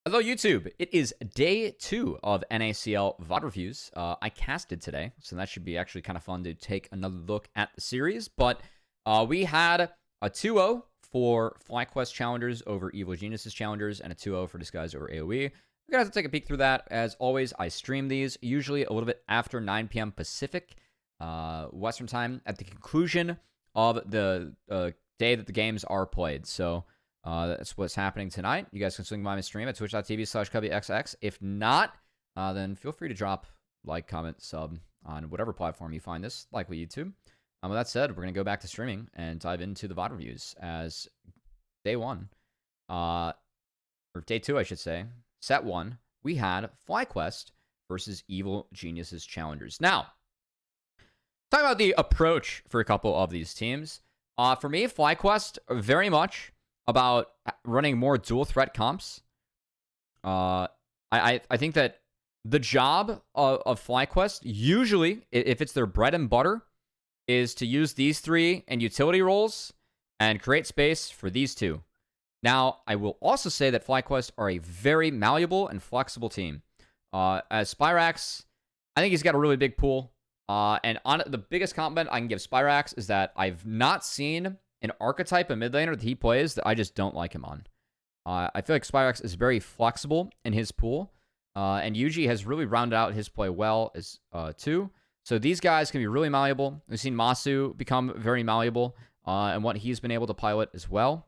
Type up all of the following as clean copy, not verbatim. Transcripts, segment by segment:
Hello, YouTube. It is day 2 of NACL VoD reviews. I casted today, so that should be actually kind of fun to take another look at the series. But we had a 2-0 for FlyQuest challengers over Evil Geniuses challengers and a 2-0 for Disguise over AoE. We're going to have to take a peek through that. As always, I stream these usually a little bit after 9 p.m. Pacific, Western time, at the conclusion of the day that the games are played. So that's what's happening tonight. You guys can swing by my stream at twitch.tv/CubbyXX. If not, then feel free to drop like, comment, sub on whatever platform you find this, likely YouTube. With that said, we're going to go back to streaming and dive into the VoD reviews as day 1. Or day 2, I should say. Set 1, we had FlyQuest versus Evil Geniuses challengers. Now, talking about the approach for a couple of these teams. For me, FlyQuest very much about running more dual threat comps. I think that the job of FlyQuest, usually, if it's their bread and butter, is to use these 3 in utility roles and create space for these 2. Now, I will also say that FlyQuest are a very malleable and flexible team. As Spyrax, I think he's got a really big pool. And on the biggest compliment I can give Spyrax is that I've not seen an archetype of mid laner that he plays that I just don't like him on. I feel like Spyrax is very flexible in his pool, and Yuji has really rounded out his play well as too. So these guys can be really malleable. We've seen Masu become very malleable, and what he's been able to pilot as well.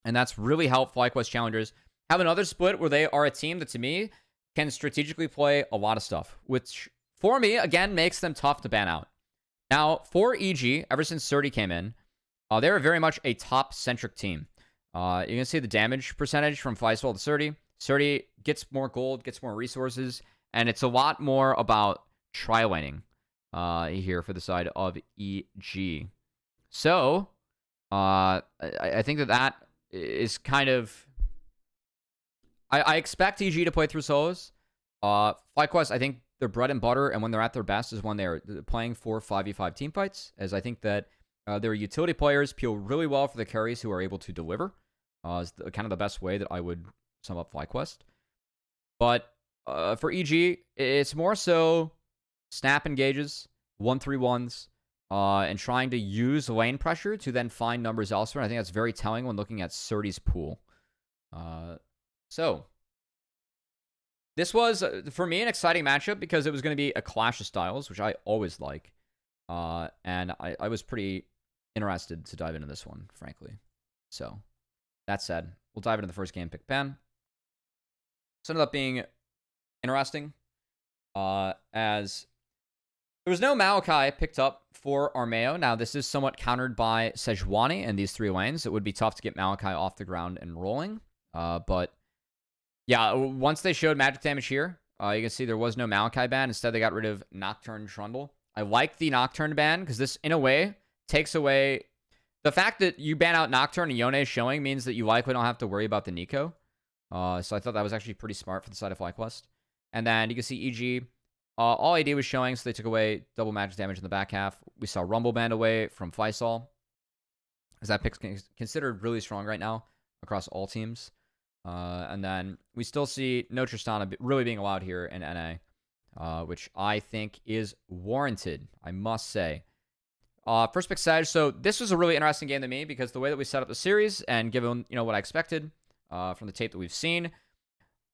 And that's really helped FlyQuest challengers have another split where they are a team that, to me, can strategically play a lot of stuff, which, for me, again, makes them tough to ban out. Now, for EG, ever since Surdy came in, they're very much a top-centric team. You can see the damage percentage from Flyspell to Surdy. Surdy gets more gold, gets more resources, and it's a lot more about tri-laning here for the side of EG. So, I think that is kind of... I expect EG to play through solos. FlyQuest, I think their bread and butter, and when they're at their best, is when they're playing 4 5v5 team fights, as I think that their utility players peel really well for the carries who are able to deliver. Is kind of the best way that I would sum up FlyQuest. But for EG, it's more so snap engages, 1-3-1s, and trying to use lane pressure to then find numbers elsewhere. I think that's very telling when looking at Surdy's pool. So, this was, for me, an exciting matchup because it was going to be a clash of styles, which I always like. And I was pretty interested to dive into this one, frankly. So, that said, we'll dive into the first game, pick ban. This ended up being interesting, as there was no Maokai picked up for Armeo. Now, this is somewhat countered by Sejuani in these 3 lanes. It would be tough to get Maokai off the ground and rolling. But, yeah, once they showed magic damage here, you can see there was no Maokai ban. Instead, they got rid of Nocturne Trundle. I like the Nocturne ban because this, in a way, takes away... The fact that you ban out Nocturne and Yone showing means that you likely don't have to worry about the Nico. So I thought that was actually pretty smart for the side of FlyQuest. And then you can see EG, all AD was showing, so they took away double magic damage in the back half. We saw Rumble banned away from Flysol, as that pick's considered really strong right now across all teams. And then we still see no Tristana really being allowed here in NA, which I think is warranted, I must say. First pick Sage. So this was a really interesting game to me because the way that we set up the series and given, what I expected from the tape that we've seen,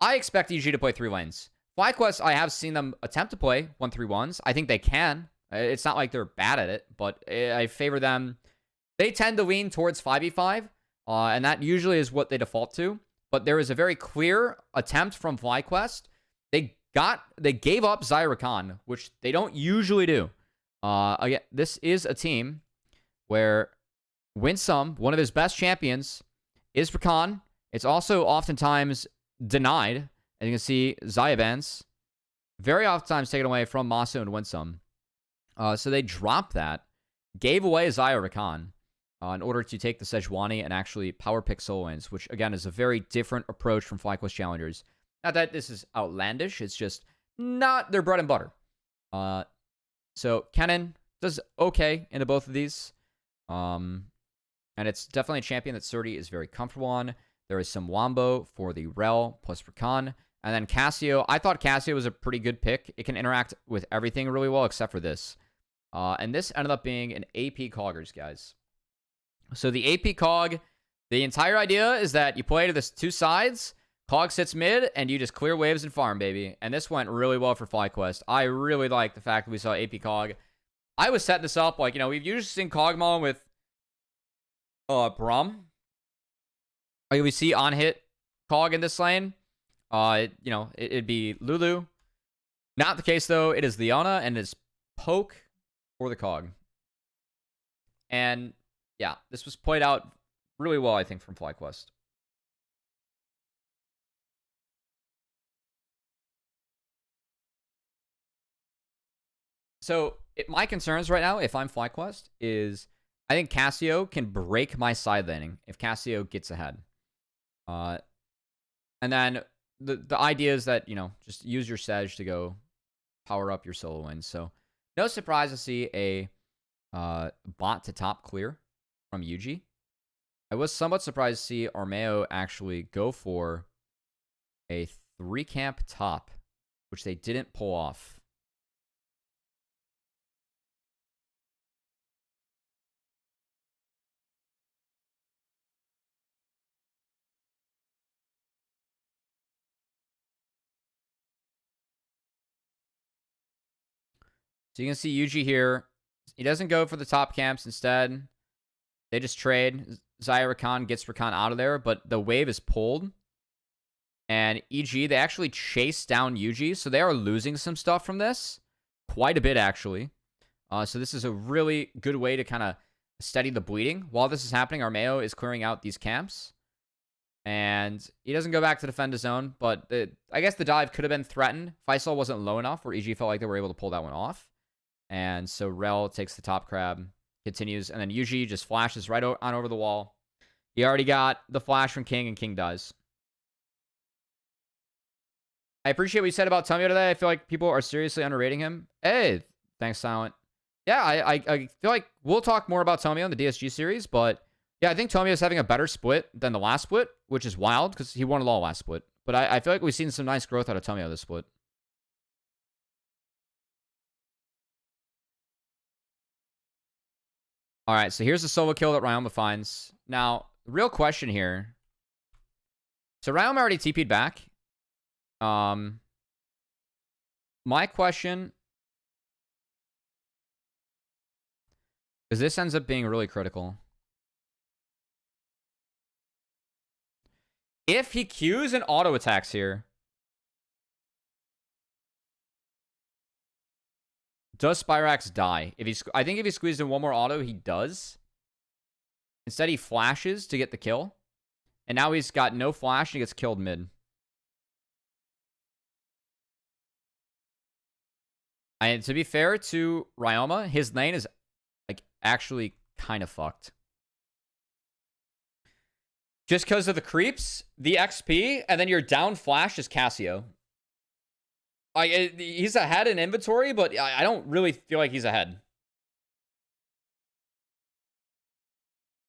I expect EG to play 3 lanes. FlyQuest, I have seen them attempt to play 1-3-1s. I think they can. It's not like they're bad at it, but I favor them. They tend to lean towards 5v5, and that usually is what they default to. But there is a very clear attempt from FlyQuest. They gave up Zyra, which they don't usually do. Again, this is a team where Winsome, one of his best champions, is Rakan. It's also oftentimes denied. And you can see Zyabans very oftentimes taken away from Masu and Winsome. So they dropped that, gave away Zyra Rakan in order to take the Sejuani and actually power pick solo lanes, which, again, is a very different approach from FlyQuest challengers. Not that this is outlandish, it's just not their bread and butter. So Kennen does okay into both of these. And it's definitely a champion that Surdy is very comfortable on. There is some Wombo for the Rel plus Rakan. And then Cassio. I thought Cassio was a pretty good pick. It can interact with everything really well except for this. And this ended up being an AP Coggers, guys. So the AP Cog, the entire idea is that you play to the two sides, Cog sits mid, and you just clear waves and farm, baby. And this went really well for FlyQuest. I really like the fact that we saw AP Cog. I was setting this up, like, you know, we've usually seen Cogmon with Braum. Like, we see on-hit Cog in this lane. You know, it'd be Lulu. Not the case, though. It is Leona, and it's Poke for the Cog. And, yeah, this was played out really well, I think, from FlyQuest. So, my concerns right now, if I'm FlyQuest, is I think Cassio can break my side laning if Cassio gets ahead. And then the idea is that, you know, just use your Sedge to go power up your solo wins. So, no surprise to see a bot to top clear from Yuji. I was somewhat surprised to see Armeo actually go for a 3-camp top, which they didn't pull off. So you can see Yuji here. He doesn't go for the top camps. Instead, they just trade. Xayah Rakan gets Rakan out of there, but the wave is pulled. And EG, they actually chase down Yuji, so they are losing some stuff from this. Quite a bit, actually. So this is a really good way to kind of steady the bleeding. While this is happening, Armeo is clearing out these camps. And he doesn't go back to defend his own, but I guess the dive could have been threatened. Faisal wasn't low enough where EG felt like they were able to pull that one off. And so Rel takes the top crab, continues, and then Yuji just flashes right on over the wall. He already got the flash from King, and King dies. I appreciate what you said about Tomio today. I feel like people are seriously underrating him. Hey, thanks, Silent. Yeah, I feel like we'll talk more about Tomio in the DSG series, but yeah, I think Tomio is having a better split than the last split, which is wild because he won it all last split. But I feel like we've seen some nice growth out of Tomio this split. All right, so here's the solo kill that Ryoma finds. Now, the real question here. So Ryoma already TP'd back. My question, because this ends up being really critical. If he Qs and auto attacks here, does Spyrax die? I think if he squeezed in one more auto, he does. Instead, he flashes to get the kill. And now he's got no flash and he gets killed mid. And to be fair to Ryoma, his lane is like actually kind of fucked. Just because of the creeps, the XP, and then your down flash is Cassio. He's ahead in inventory, but I don't really feel like he's ahead.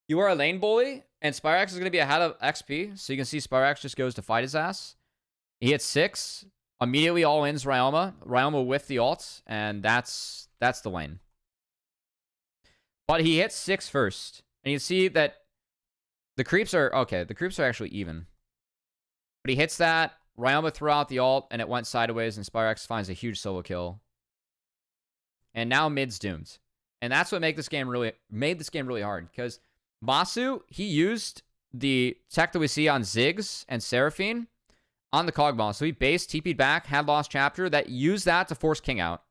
You are a lane bully, and Spyrax is going to be ahead of XP. So you can see Spyrax just goes to fight his ass. He hits 6. Immediately all ins Ryoma. Ryoma with the ult, and that's the lane. But he hits 6 first. And you can see that the creeps are... Okay, the creeps are actually even. But he hits that. Ryoma threw out the ult, and it went sideways, and Spyrax finds a huge solo kill. And now mid's doomed. And that's what made this game really hard. Because Masu, he used the tech that we see on Ziggs and Seraphine on the Cogmon. So he based, TP'd back, had lost chapter, that used that to force King out.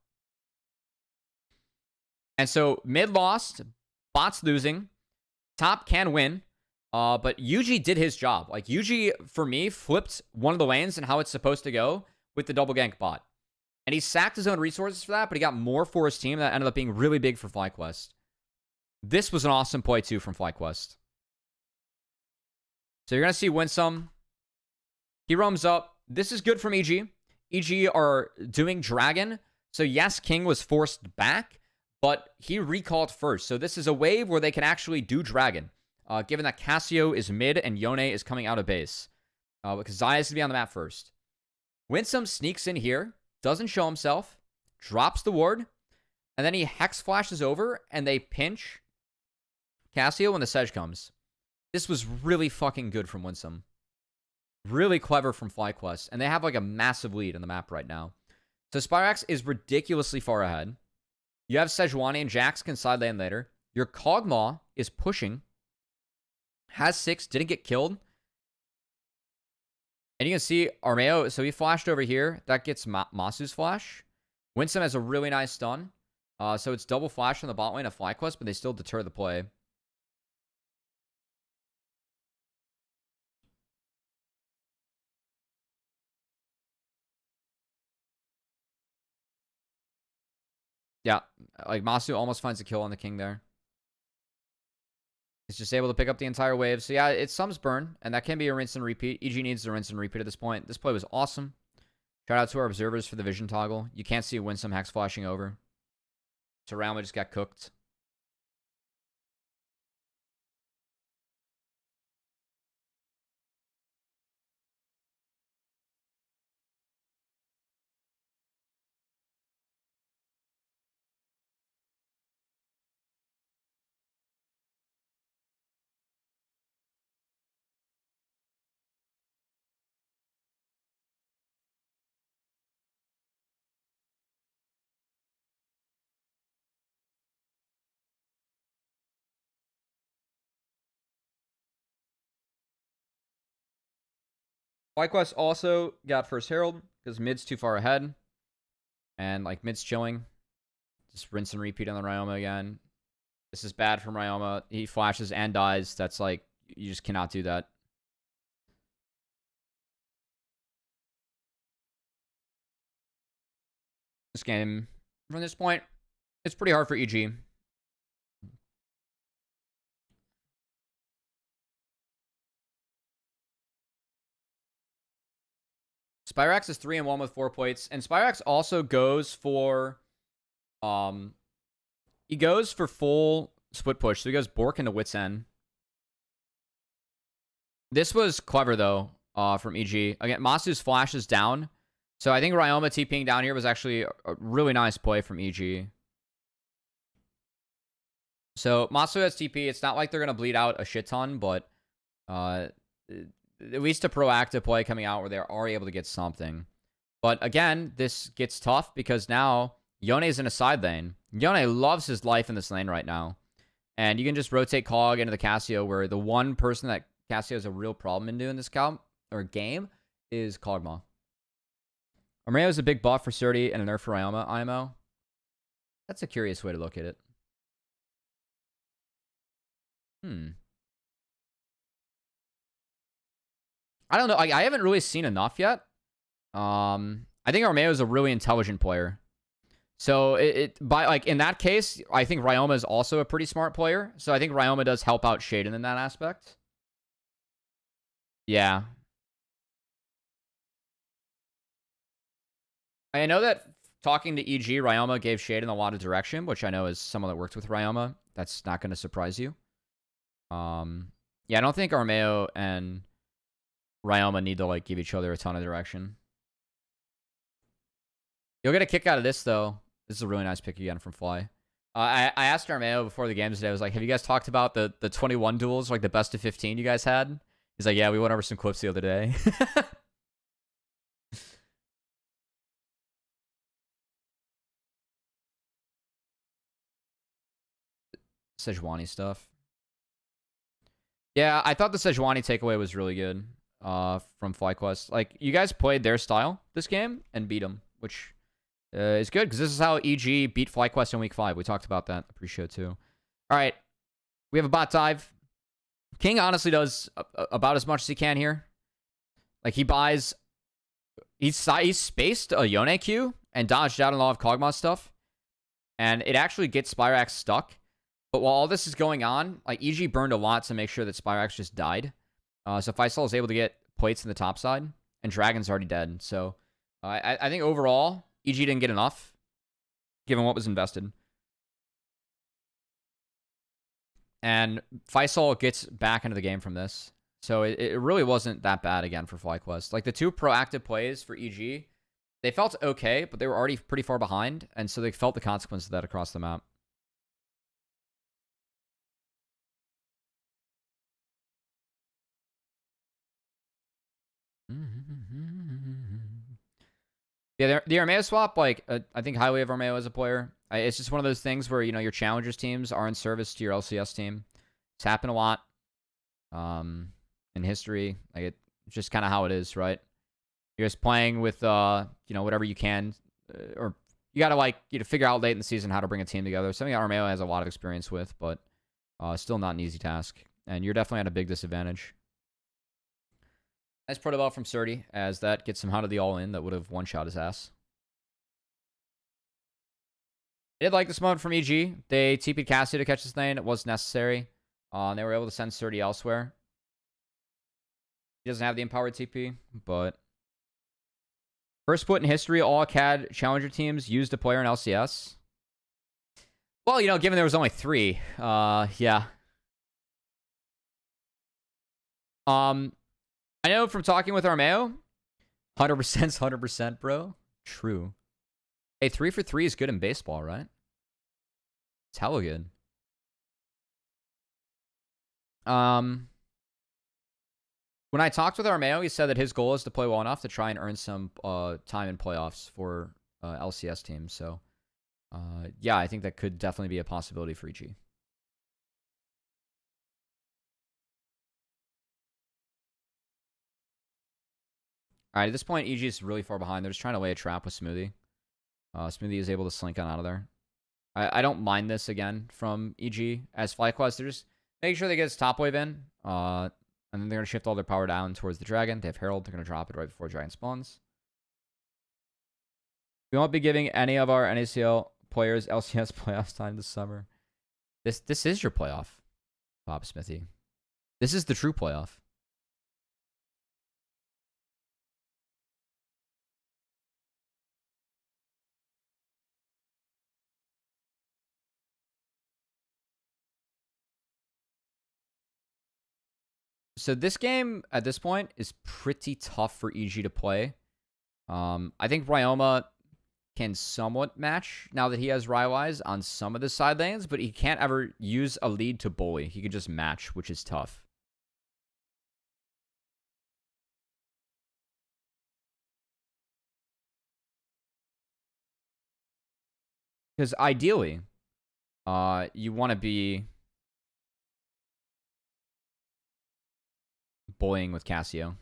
And so mid lost, bot's losing, top can win. But Yuji did his job. Like, Yuji, for me, flipped one of the lanes and how it's supposed to go with the double gank bot. And he sacked his own resources for that, but he got more for his team. That ended up being really big for FlyQuest. This was an awesome play, too, from FlyQuest. So you're going to see Winsome. He roams up. This is good from EG. EG are doing Dragon. So yes, King was forced back, but he recalled first. So this is a wave where they can actually do Dragon. given that Cassio is mid and Yone is coming out of base. Because Zaya is going to be on the map first. Winsome sneaks in here, doesn't show himself, drops the ward, and then he Hex flashes over, and they pinch Cassio when the Sedge comes. This was really fucking good from Winsome. Really clever from FlyQuest. And they have like a massive lead in the map right now. So Spyrax is ridiculously far ahead. You have Sejuani and Jax can side lane later. Your Kog'Maw is pushing. Has 6, didn't get killed. And you can see Armeo, so he flashed over here. That gets Masu's flash. Winsome has a really nice stun. So it's double flash on the bot lane of FlyQuest, but they still deter the play. Yeah, like Masu almost finds a kill on the king there. He's just able to pick up the entire wave. So yeah, it's Sum's burn, and that can be a rinse and repeat. EG needs to rinse and repeat at this point. This play was awesome. Shout out to our observers for the vision toggle. You can't see Winsome Hex flashing over. So Realma just got cooked. FlyQuest also got first Herald because mid's too far ahead. And like mid's chilling. Just rinse and repeat on the Ryoma again. This is bad from Ryoma. He flashes and dies. That's like, you just cannot do that. This game, from this point, it's pretty hard for EG. Spyrax is 3-1 with 4 plates. And Spyrax also goes for... he goes for full split push. So he goes Bork into Wit's End. This was clever, though, from EG. Again, Masu's flash is down. So I think Ryoma TPing down here was actually a really nice play from EG. So Masu has TP. It's not like they're going to bleed out a shit ton, but at least a proactive play coming out where they are able to get something. But again, this gets tough because now Yone's in a side lane. Yone loves his life in this lane right now. And you can just rotate Cog into the Cassio, where the one person that Cassio has a real problem in doing this game is Kog'Maw. Armeo is a big buff for Surdy and a nerf for Ryoma IMO. That's a curious way to look at it. I don't know. I haven't really seen enough yet. I think Armeo is a really intelligent player. So in that case, I think Ryoma is also a pretty smart player. So I think Ryoma does help out Shaden in that aspect. Yeah. I know that talking to EG, Ryoma gave Shaden a lot of direction, which I know is someone that worked with Ryoma. That's not going to surprise you. Yeah, I don't think Armeo and Ryoma need to like give each other a ton of direction. You'll get a kick out of this, though. This is a really nice pick again from Fly. I asked Armeo before the game today. I was like, have you guys talked about the 21 duels, like the best of 15 you guys had? He's like, yeah, we went over some clips the other day. Sejuani stuff. Yeah, I thought the Sejuani takeaway was really good from FlyQuest. Like, you guys played their style this game and beat them, which is good because this is how EG beat FlyQuest in Week 5. We talked about that in the pre-show too. All right, we have a bot dive. King honestly does about as much as he can here. Like, he buys... He's spaced a Yone Q and dodged out a lot of Kog'Maw stuff. And it actually gets Spyrax stuck. But while all this is going on, like, EG burned a lot to make sure that Spyrax just died. So Faisal is able to get plates in the top side. And Dragon's already dead. So I think overall, EG didn't get enough, given what was invested. And Faisal gets back into the game from this. So it really wasn't that bad again for FlyQuest. Like the 2 proactive plays for EG, they felt okay, but they were already pretty far behind. And so they felt the consequence of that across the map. Yeah, the Armeo swap, like, I think highly of Armeo as a player. It's just one of those things where, your challengers teams are in service to your LCS team. It's happened a lot in history. Like, it's just kind of how it is, right? You're just playing with, whatever you can. Or you got to, figure out late in the season how to bring a team together. Something that Armeo has a lot of experience with, but still not an easy task. And you're definitely at a big disadvantage. Nice protoball from Surdy, as that gets him out of the all-in that would have one-shot his ass. I did like this moment from EG. They TP'd Cassie to catch this lane. It was necessary. They were able to send Surdy elsewhere. He doesn't have the empowered TP, but... First put in history, all CAD challenger teams used a player in LCS. Well, given there was only 3, yeah. I know from talking with Armeo, 100%'s 100%, bro. True. Hey, 3 for 3 is good in baseball, right? It's hella good. When I talked with Armeo, he said that his goal is to play well enough to try and earn some time in playoffs for LCS teams. So, yeah, I think that could definitely be a possibility for EG. All right, at this point, EG is really far behind. They're just trying to lay a trap with Smoothie. Smoothie is able to slink on out of there. I don't mind this again from EG as FlyQuest. They're just making sure they get his top wave in. And then they're going to shift all their power down towards the Dragon. They have Herald. They're going to drop it right before Dragon spawns. We won't be giving any of our NACL players LCS playoffs time this summer. This is your playoff, Bob Smithy. This is the true playoff. So this game, at this point, is pretty tough for EG to play. I think Ryoma can somewhat match now that he has Rywise on some of the side lanes, but he can't ever use a lead to bully. He can just match, which is tough. Because ideally, you want to be bullying with Cassio.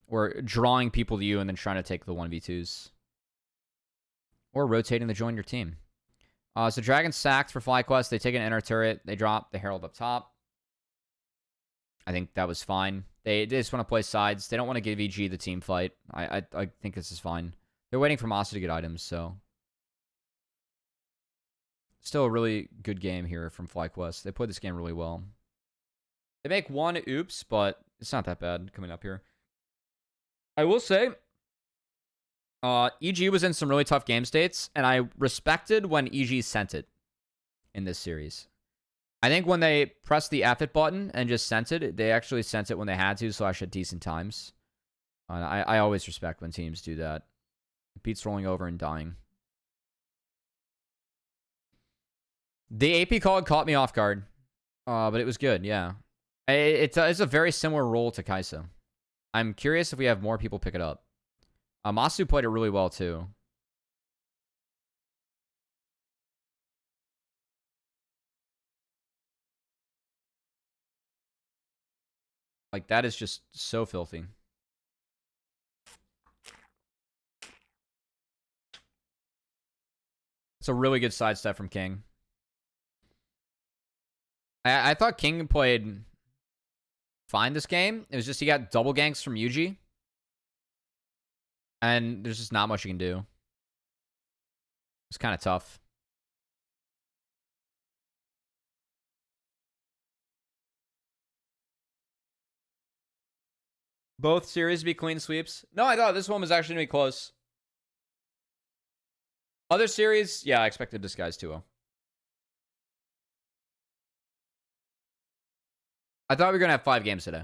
Or drawing people to you and then trying to take the 1v2s. Or rotating to join your team. So Dragon sacked for FlyQuest. They take an inner turret. They drop the Herald up top. I think that was fine. They just want to play sides. They don't want to give EG the team fight. I think this is fine. They're waiting for Masa to get items, so... Still a really good game here from FlyQuest. They played this game really well. They make one oops, but it's not that bad coming up here. I will say, EG was in some really tough game states, and I respected when EG sent it in this series. I think when they pressed the F it button and just sent it, they actually sent it when they had to, so I at decent times. I always respect when teams do that. It beats rolling over and dying. The AP call caught me off guard, but it was good, yeah. It's a very similar role to Kai'Sa. I'm curious if we have more people pick it up. Masu played it really well, too. Like, that is just so filthy. It's a really good sidestep from King. I thought King played fine this game. It was just he got double ganks from Yuji. And there's just not much you can do. It's kind of tough. Both series be clean sweeps. No, I thought this one was actually going to be close. Other series, yeah, I expected Disguise 2-0. I thought we were going to have 5 games today.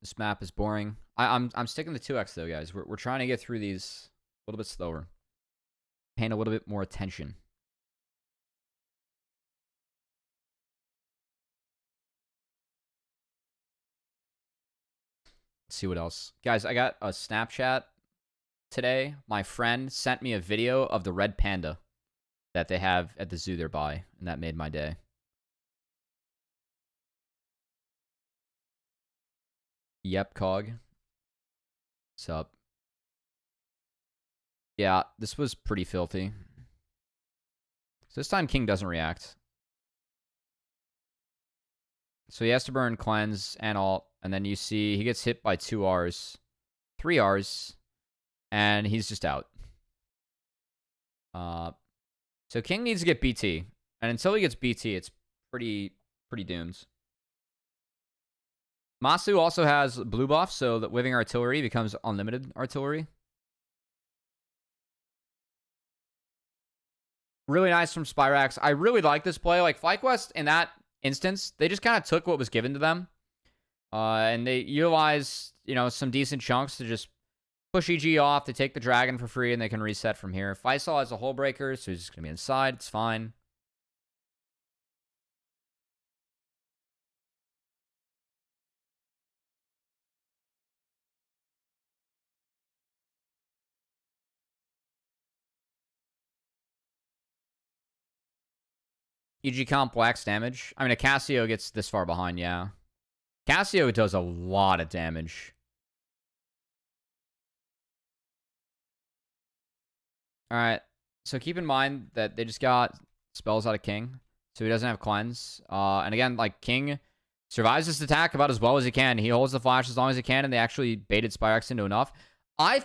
This map is boring. I'm sticking to 2x though, guys. We're trying to get through these a little bit slower. Paying a little bit more attention. Let's see what else. Guys, I got a Snapchat today. My friend sent me a video of the red panda that they have at the zoo nearby, and that made my day. Yep, Cog. What's up? Yeah, this was pretty filthy. So this time King doesn't react. So he has to burn cleanse and alt, and then you see he gets hit by 2 Rs, 3 Rs, and he's just out. So King needs to get BT, and until he gets BT, it's pretty doomed. Masu also has blue buff, so that living artillery becomes unlimited artillery. Really nice from Spyrax. I really like this play. Like, FlyQuest, in that instance, they just kind of took what was given to them. And they utilized, you know, some decent chunks to just push EG off. They take the dragon for free, and they can reset from here. Faisal has a hull breaker, so he's just going to be inside. It's fine. EG comp wax damage. I mean, a Cassio gets this far behind, yeah. Cassio does a lot of damage. Alright, so keep in mind that they just got spells out of King, so he doesn't have cleanse. And again, like, King survives this attack about as well as he can. He holds the flash as long as he can, and they actually baited Spyrax into enough. I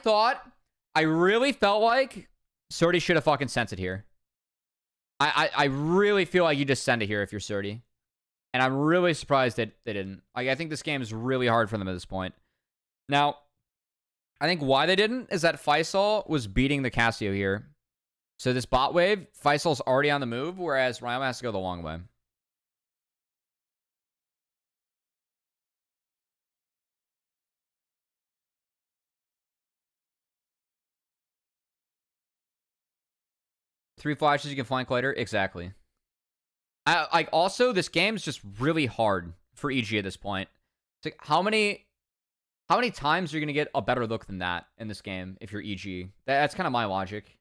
really felt like Surdy should have fucking sent it here. I really feel like you just send it here if you're Surdy. And I'm really surprised that they didn't. Like, I think this game is really hard for them at this point. Now, I think why they didn't is that Faisal was beating the Cassio here. So this bot wave, Faisal's already on the move, whereas Ryoma has to go the long way. Three flashes, you can flank later. Exactly. Like, also, this game's just really hard for EG at this point. It's like, how many times are you going to get a better look than that in this game if you're EG? That's kind of my logic.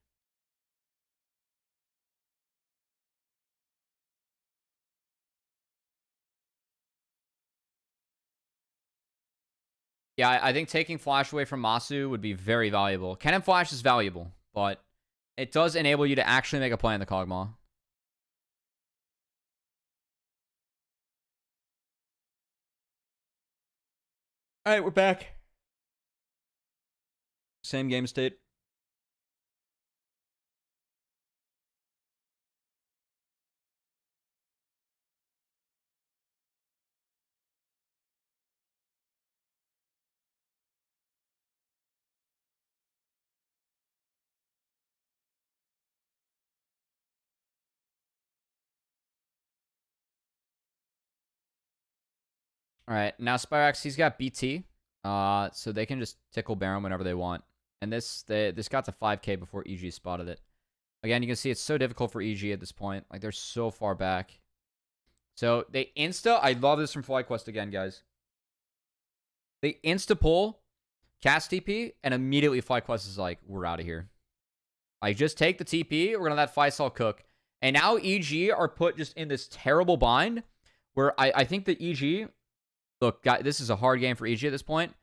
Yeah, I think taking flash away from Masu would be very valuable. Cannon flash is valuable, but it does enable you to actually make a play in the Kog'Maw. All right, we're back. Same game state. All right, now Spyrax, he's got BT, so they can just tickle Baron whenever they want. And this got to 5k before EG spotted it. Again, you can see it's so difficult for EG at this point. Like, they're so far back. So they I love this from FlyQuest again, guys. They insta-pull, cast TP, and immediately FlyQuest is like, we're out of here. Like, just take the TP, we're going to let Faisal cook. And now EG are put just in this terrible bind where I think that EG... Look, guys, this is a hard game for EG at this point.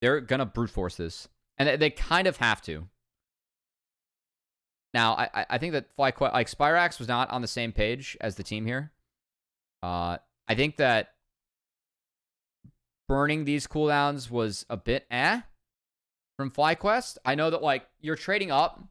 They're going to brute force this. And they kind of have to. Now, I think that Spyrax was not on the same page as the team here. I think that burning these cooldowns was a bit from FlyQuest. I know that, like, you're trading up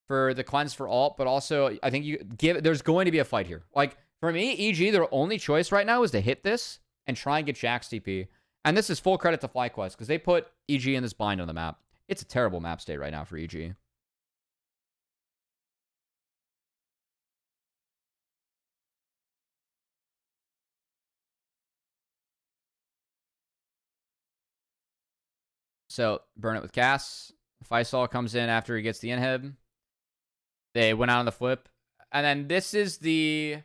for the cleanse for alt, but also I think there's going to be a fight here. Like, for me, EG, their only choice right now is to hit this and try and get Jax TP. And this is full credit to FlyQuest because they put EG in this bind on the map. It's a terrible map state right now for EG. So, burn it with gas. Faisal comes in after he gets the inhib. They went out on the flip. And then this is the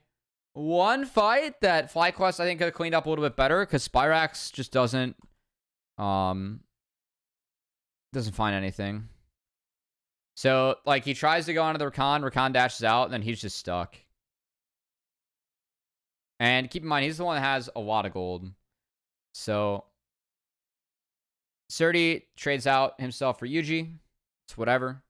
one fight that FlyQuest, I think, could have cleaned up a little bit better because Spyrax just doesn't find anything. So, like, he tries to go onto the Rakan dashes out, and then he's just stuck. And keep in mind, he's the one that has a lot of gold. So, Surdy trades out himself for Yuji. It's whatever.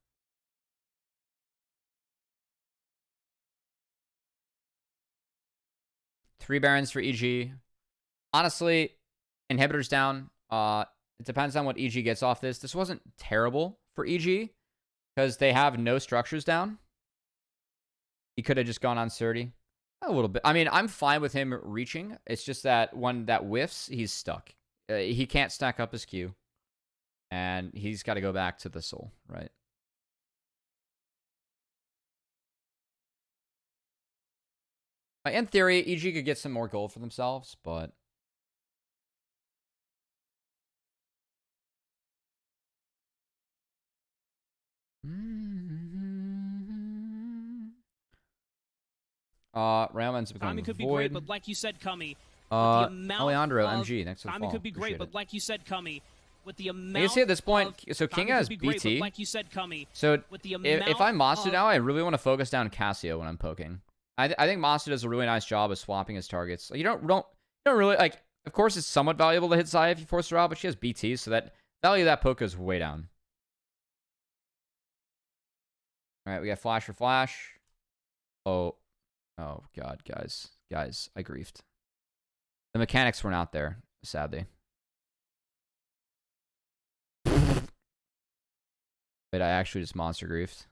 Three Barons for EG. Honestly, inhibitors down. It depends on what EG gets off this. This wasn't terrible for EG because they have no structures down. He could have just gone on Surdy. A little bit. I mean, I'm fine with him reaching. It's just that when that whiffs, he's stuck. He can't stack up his Q. And he's got to go back to the soul, right? In theory, EG could get some more gold for themselves, but... Realm ends up becoming could be void. great, but like you said, Cummy, Alejandro, MG, next to the fall. Could be great, but like you said, Cummy, with the amount you see at this point, so King has great, BT. like you said, Cummy, so with the if I'm Masu now, I really want to focus down Cassio when I'm poking. I think Masu does a really nice job of swapping his targets. You don't really like. Of course, it's somewhat valuable to hit Zaya if you force her out, but she has BT, so that value of that poke is way down. All right, we got flash for flash. Oh God, guys, I griefed. The mechanics weren't out there, sadly. Wait, I actually just monster griefed.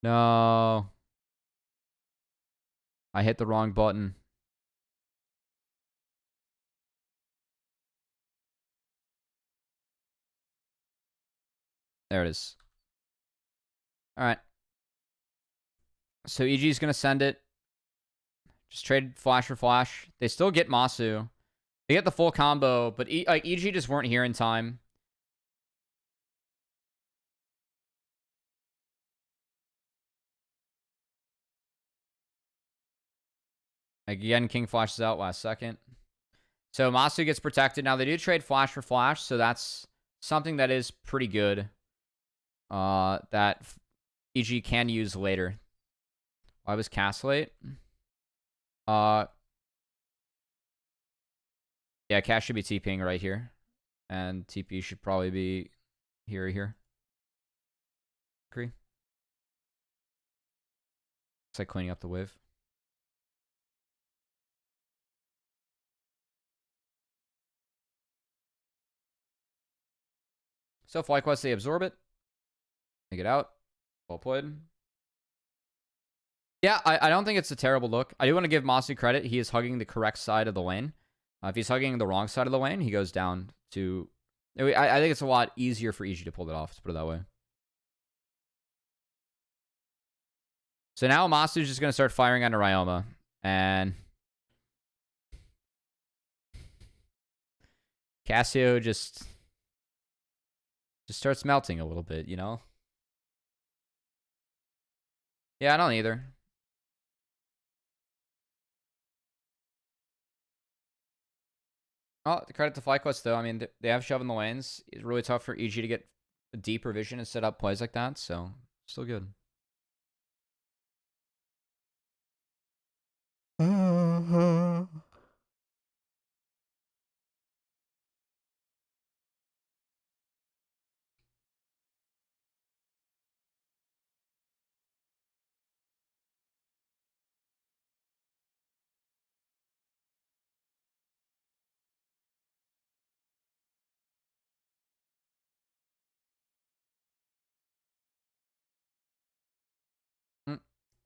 No. I hit the wrong button. There it is. All right. So EG's going to send it. Just trade flash for flash. They still get Masu. They get the full combo, but EG just weren't here in time. Again, King flashes out last second. So Masu gets protected. Now they do trade flash for flash, so that's something that is pretty good. That EG can use later. Why was Cass late? Yeah, Cass should be TPing right here. And TP should probably be here or here. Agree. It's like cleaning up the wave. So FlyQuest, they absorb it. Take it out. Well played. Yeah, I don't think it's a terrible look. I do want to give Masu credit. He is hugging the correct side of the lane. If he's hugging the wrong side of the lane, he goes down to... I think it's a lot easier for EG to pull it off, let's put it that way. So now Masu's just going to start firing onto Ryoma. And... Cassio just starts melting a little bit, you know? Yeah, I don't either. Oh, the credit to FlyQuest, though. I mean, they have shove in the lanes. It's really tough for EG to get a deeper vision and set up plays like that, so still good.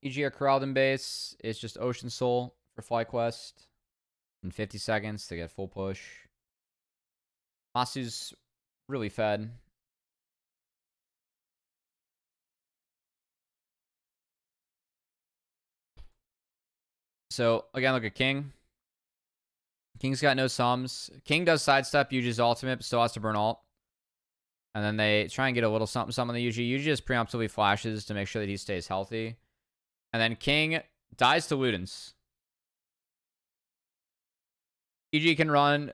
EG are corralled in base. It's just Ocean Soul for FlyQuest. In 50 seconds to get full push. Masu's really fed. So, again, look at King. King's got no sums. King does sidestep Yuji's ultimate, but still has to burn ult. And then they try and get a little something on the Yuji. Yuji just preemptively flashes to make sure that he stays healthy. And then King dies to Ludens. EG can run,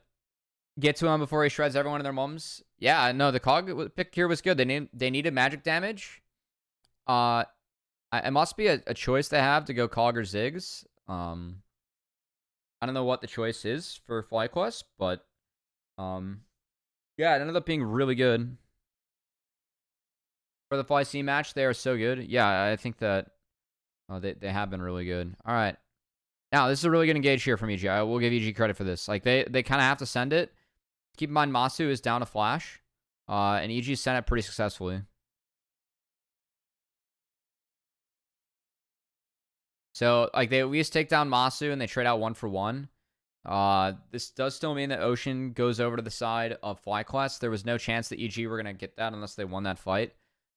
get to him before he shreds everyone in their mums. Yeah, no, the Cog pick here was good. They needed magic damage. It must be a choice they have to go Cog or Ziggs. I don't know what the choice is for FlyQuest, but yeah, it ended up being really good. For the Fly C match, they are so good. Yeah, I think that they have been really good. All right. Now, this is a really good engage here from EG. I will give EG credit for this. Like, they kind of have to send it. Keep in mind, Masu is down a flash. And EG sent it pretty successfully. So, like, they at least take down Masu and they trade out 1 for 1. This does still mean that Ocean goes over to the side of FlyQuest. There was no chance that EG were going to get that unless they won that fight.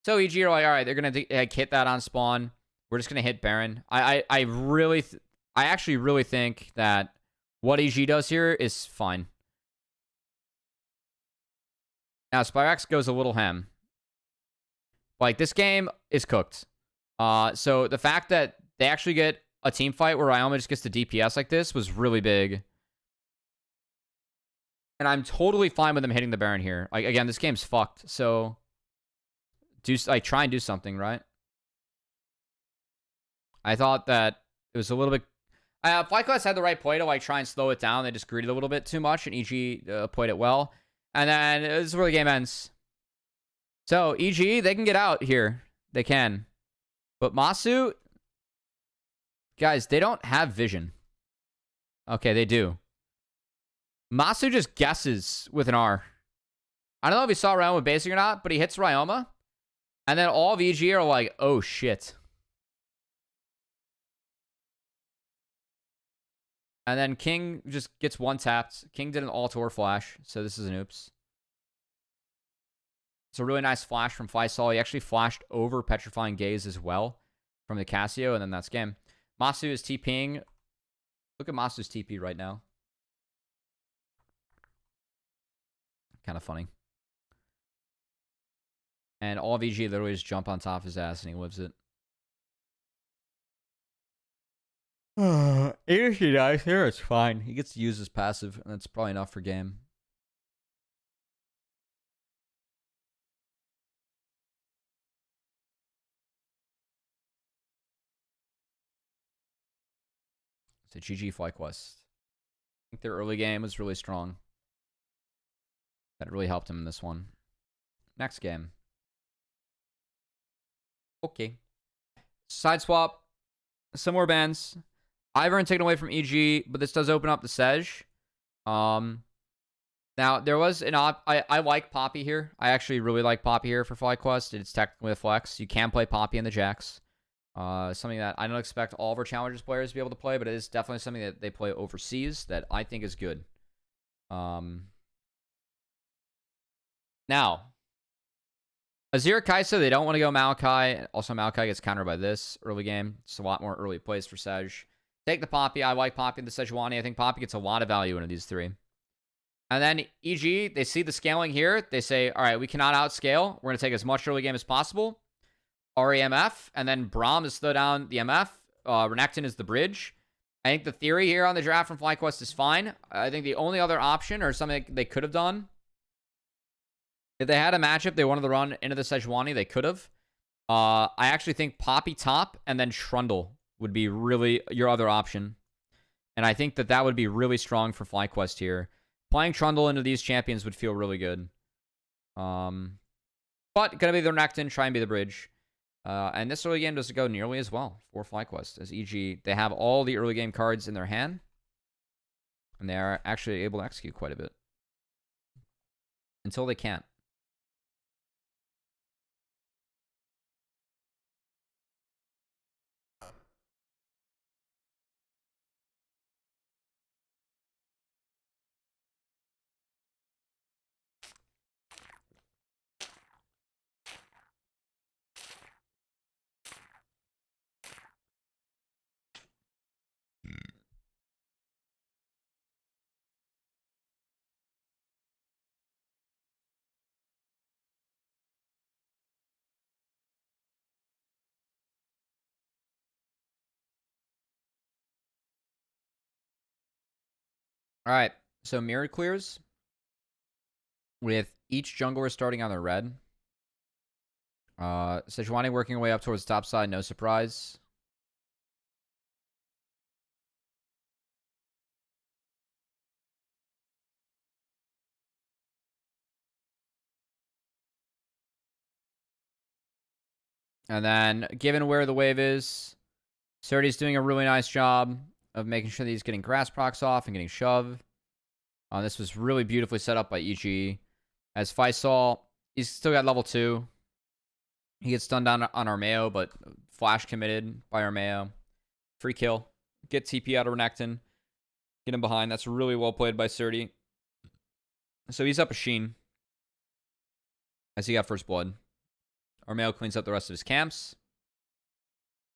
So EG are like, all right, they're going to hit that on spawn. We're just going to hit Baron. I actually really think that what EG does here is fine. Now, Spyrex goes a little ham. Like, this game is cooked. So the fact that they actually get a team fight where Ryoma just gets to DPS like this was really big. And I'm totally fine with them hitting the Baron here. Like, again, this game's fucked. So, try and do something, right? I thought that it was a little bit... FlyQuest had the right play to, like, try and slow it down. They just greeted a little bit too much, and EG played it well. And then, this is where the game ends. So, EG, they can get out here. They can. But Masu... Guys, they don't have vision. Okay, they do. Masu just guesses with an R. I don't know if he saw Ryoma basic or not, but he hits Ryoma. And then all of EG are like, oh shit. And then King just gets one tapped. King did an all-tour flash, so this is an oops. It's a really nice flash from Faisal. He actually flashed over Petrifying Gaze as well from the Casio, and then that's game. Masu is TPing. Look at Masu's TP right now. Kind of funny. And all of EG literally just jump on top of his ass and he lives it. Even if he dies here, it's fine. He gets to use his passive, and that's probably enough for game. So GG FlyQuest. I think their early game was really strong. That really helped him in this one. Next game. Okay. Side swap. Similar bans. Ivern taken away from EG, but this does open up the Sej. Now, there was an I like Poppy here. I actually really like Poppy here for FlyQuest. It's technically a flex. You can play Poppy in the Jax. Something that I don't expect all of our Challengers players to be able to play, but it is definitely something that they play overseas that I think is good. Now, Azir Kaisa, they don't want to go Maokai. Also, Maokai gets countered by this early game. It's a lot more early plays for Sej. Take the Poppy. I like Poppy in the Sejuani. I think Poppy gets a lot of value into these three. And then EG, they see the scaling here. They say, all right, we cannot outscale. We're going to take as much early game as possible. REMF, and then Braum is slow down the MF. Renekton is the bridge. I think the theory here on the draft from FlyQuest is fine. I think the only other option, or something they could have done, if they had a matchup they wanted to run into the Sejuani, they could have. I actually think Poppy top and then Trundle would be really your other option. And I think that would be really strong for FlyQuest here. Playing Trundle into these champions would feel really good. But gonna be the Renekton, try and be the bridge. And this early game doesn't go nearly as well for FlyQuest as EG. They have all the early game cards in their hand. And they are actually able to execute quite a bit. Until they can't. All right. So mirror clears with each jungler starting on the red. Sejuani working her way up towards the top side. No surprise. And then, given where the wave is, Surdy's doing a really nice job of making sure that he's getting grass procs off and getting shove. This was really beautifully set up by EG. As Faisal, he's still got level 2. He gets stunned down on Armeo, but flash committed by Armeo. Free kill. Get TP out of Renekton. Get him behind. That's really well played by Surdy. So he's up a Sheen. As he got first blood. Armeo cleans up the rest of his camps.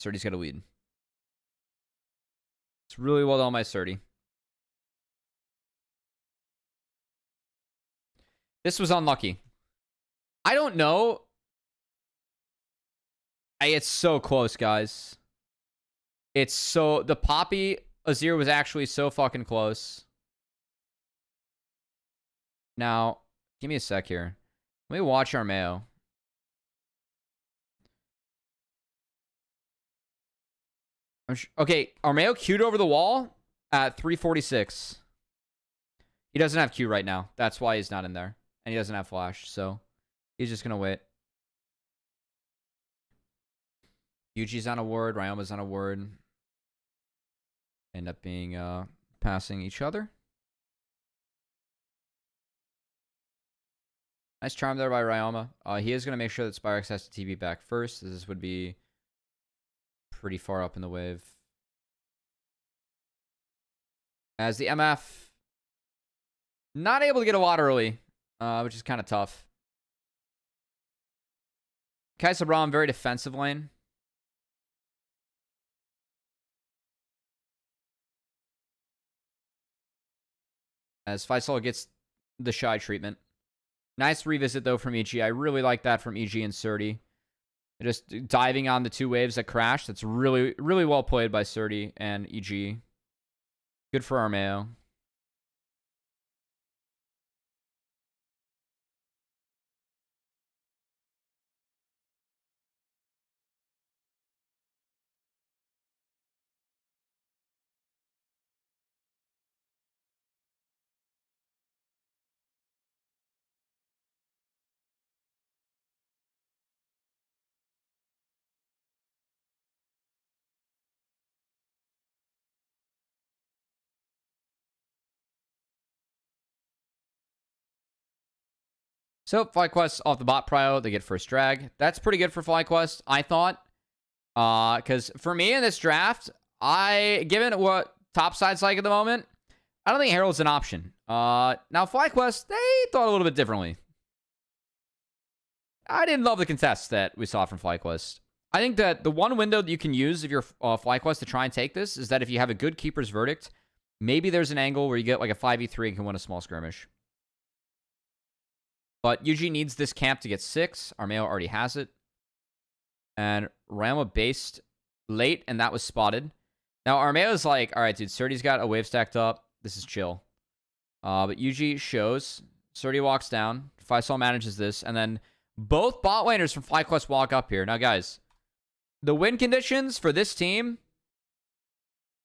Surdy's got a lead. It's really well done by Surdy. This was unlucky. I don't know. It's so close, guys. It's so... The Poppy Azir was actually so fucking close. Now, give me a sec here. Let me watch Armeo. Okay, Armeo queued over the wall at 346. He doesn't have Q right now. That's why he's not in there. And he doesn't have flash, so he's just going to wait. Yuji's on a ward. Ryoma's on a ward. End up being passing each other. Nice charm there by Ryoma. He is going to make sure that Spyrex has to TP back first. This would be pretty far up in the wave. As the MF not able to get a lot early, which is kind of tough. Kai'Sa Braum, very defensive lane. As Faisal gets the shy treatment. Nice revisit, though, from EG. I really like that from EG and Surdy. Just diving on the two waves that crashed. That's really, really well played by Surdy and EG. Good for Armeo. So, FlyQuest off the bot prio. They get first drag. That's pretty good for FlyQuest, I thought. Because for me in this draft, given what topside's like at the moment, I don't think Herald's an option. Now, FlyQuest, they thought a little bit differently. I didn't love the contests that we saw from FlyQuest. I think that the one window that you can use if you're FlyQuest to try and take this is that if you have a good Keeper's Verdict, maybe there's an angle where you get like a 5v3 and can win a small skirmish. But UG needs this camp to get 6. Armeo already has it. And Ryoma based late, and that was spotted. Now, Armeo's like, all right, dude, Surdy's got a wave stacked up. This is chill. But UG shows. Surdy walks down. Faisal manages this. And then both bot laners from FlyQuest walk up here. Now, guys, the win conditions for this team,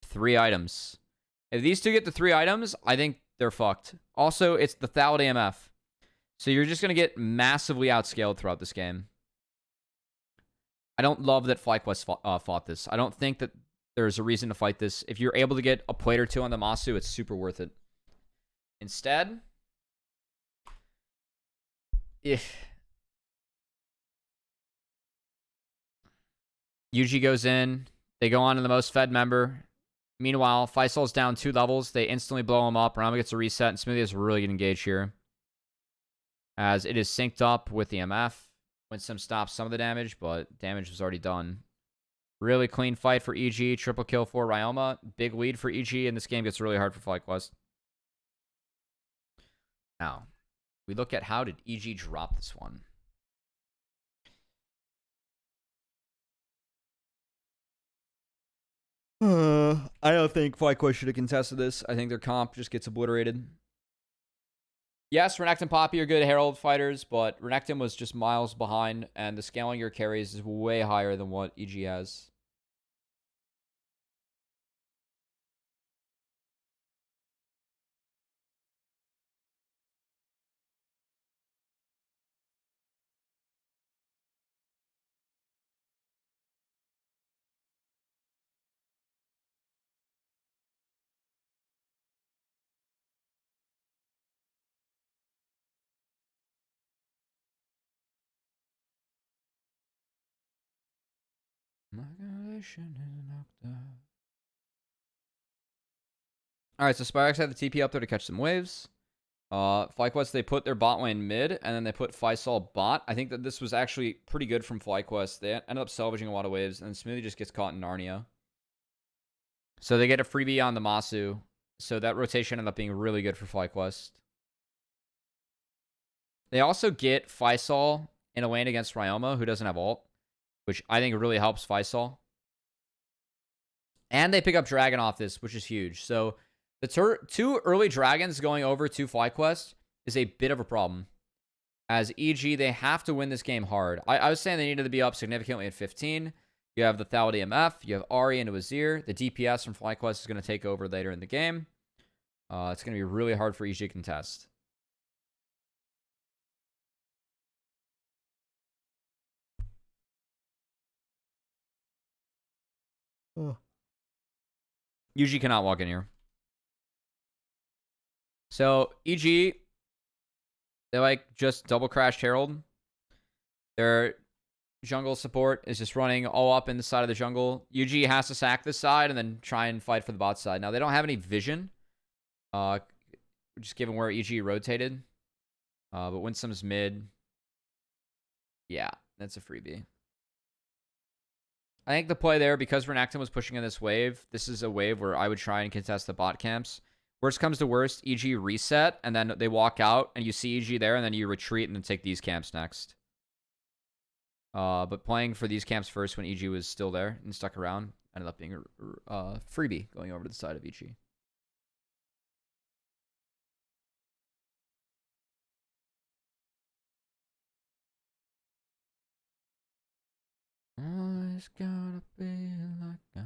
3 items. If these two get the 3 items, I think they're fucked. Also, it's the Thallid AMF. So you're just going to get massively outscaled throughout this game. I don't love that FlyQuest fought this. I don't think that there's a reason to fight this. If you're able to get a plate or 2 on the Masu, it's super worth it. Instead, UG goes in. They go on to the most fed member. Meanwhile, Faisal's down 2 levels. They instantly blow him up. Rama gets a reset, and Smoothie is really getting engaged here. As it is synced up with the MF. Winsome stops some of the damage, but damage was already done. Really clean fight for EG. Triple kill for Ryoma. Big lead for EG, and this game gets really hard for FlyQuest. Now, we look at how did EG drop this one. I don't think FlyQuest should have contested this. I think their comp just gets obliterated. Yes, Renekton and Poppy are good Herald fighters, but Renekton was just miles behind, and the scaling your carries is way higher than what EG has. Alright, so Spyrex had the TP up there to catch some waves. FlyQuest, they put their bot lane mid, and then they put Faisal bot. I think that this was actually pretty good from FlyQuest. They ended up salvaging a lot of waves, and Smoothie just gets caught in Narnia. So they get a freebie on the Masu. So that rotation ended up being really good for FlyQuest. They also get Faisal in a lane against Ryoma, who doesn't have ult, which I think really helps Faisal. And they pick up Dragon off this, which is huge. So the two early Dragons going over to FlyQuest is a bit of a problem. As EG, they have to win this game hard. I was saying they needed to be up significantly at 15. You have the Thal DMF. You have Ari into Azir. The DPS from FlyQuest is going to take over later in the game. It's going to be really hard for EG to contest. UG cannot walk in here. So, EG, they like just double crashed Herald. Their jungle support is just running all up in the side of the jungle. UG has to sack this side and then try and fight for the bot side. Now, they don't have any vision, just given where EG rotated. But Winsome's mid. Yeah, that's a freebie. I think the play there, because Renekton was pushing in this wave, this is a wave where I would try and contest the bot camps. Worst comes to worst, EG reset, and then they walk out, and you see EG there, and then you retreat and then take these camps next. But playing for these camps first when EG was still there and stuck around ended up being a freebie going over to the side of EG. Always gotta be like I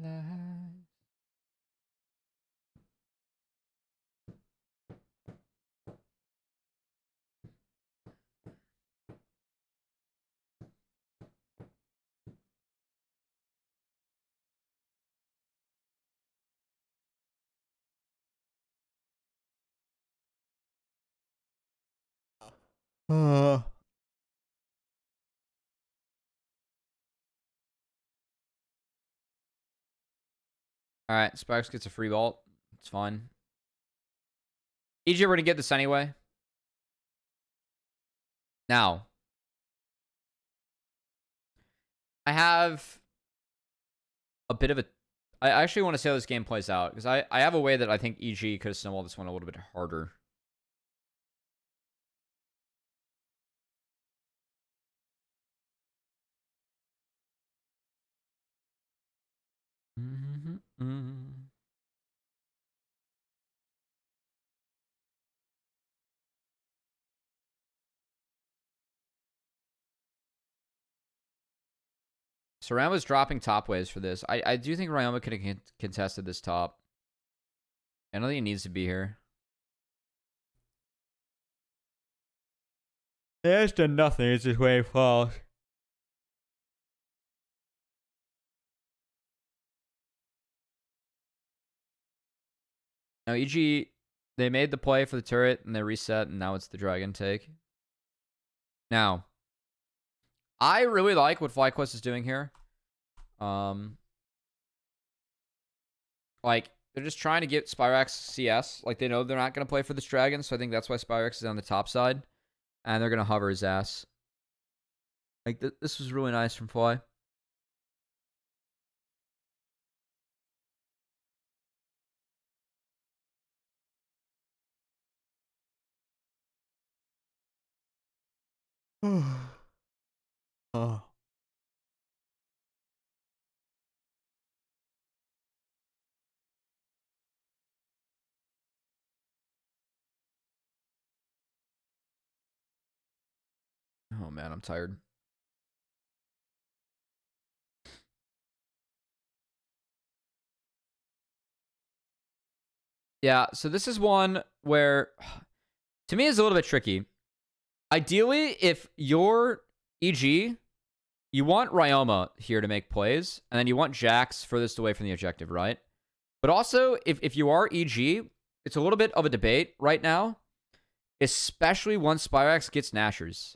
like. Alright, Sparks gets a free vault. It's fine. EG were to get this anyway. Now, I have a bit of a... I actually want to see how this game plays out, because I have a way that I think EG could have snowballed this one a little bit harder. So Ryoma's dropping top waves for this. I do think Ryoma could have contested this top. I don't think he needs to be here. Yeah, it's done nothing. It's just wave falls. Now, EG, they made the play for the turret, and they reset, and now it's the dragon take. Now, I really like what FlyQuest is doing here. Like, they're just trying to get Spyrex CS. Like, they know they're not going to play for this dragon, so I think that's why Spyrex is on the top side. And they're going to hover his ass. Like, this was really nice from Fly. Oh. Oh, man, I'm tired. Yeah, so this is one where, to me, is a little bit tricky. Ideally, if you're EG, you want Ryoma here to make plays, and then you want Jax furthest away from the objective, right? But also, if you are EG, it's a little bit of a debate right now, especially once Spyrax gets Nashers.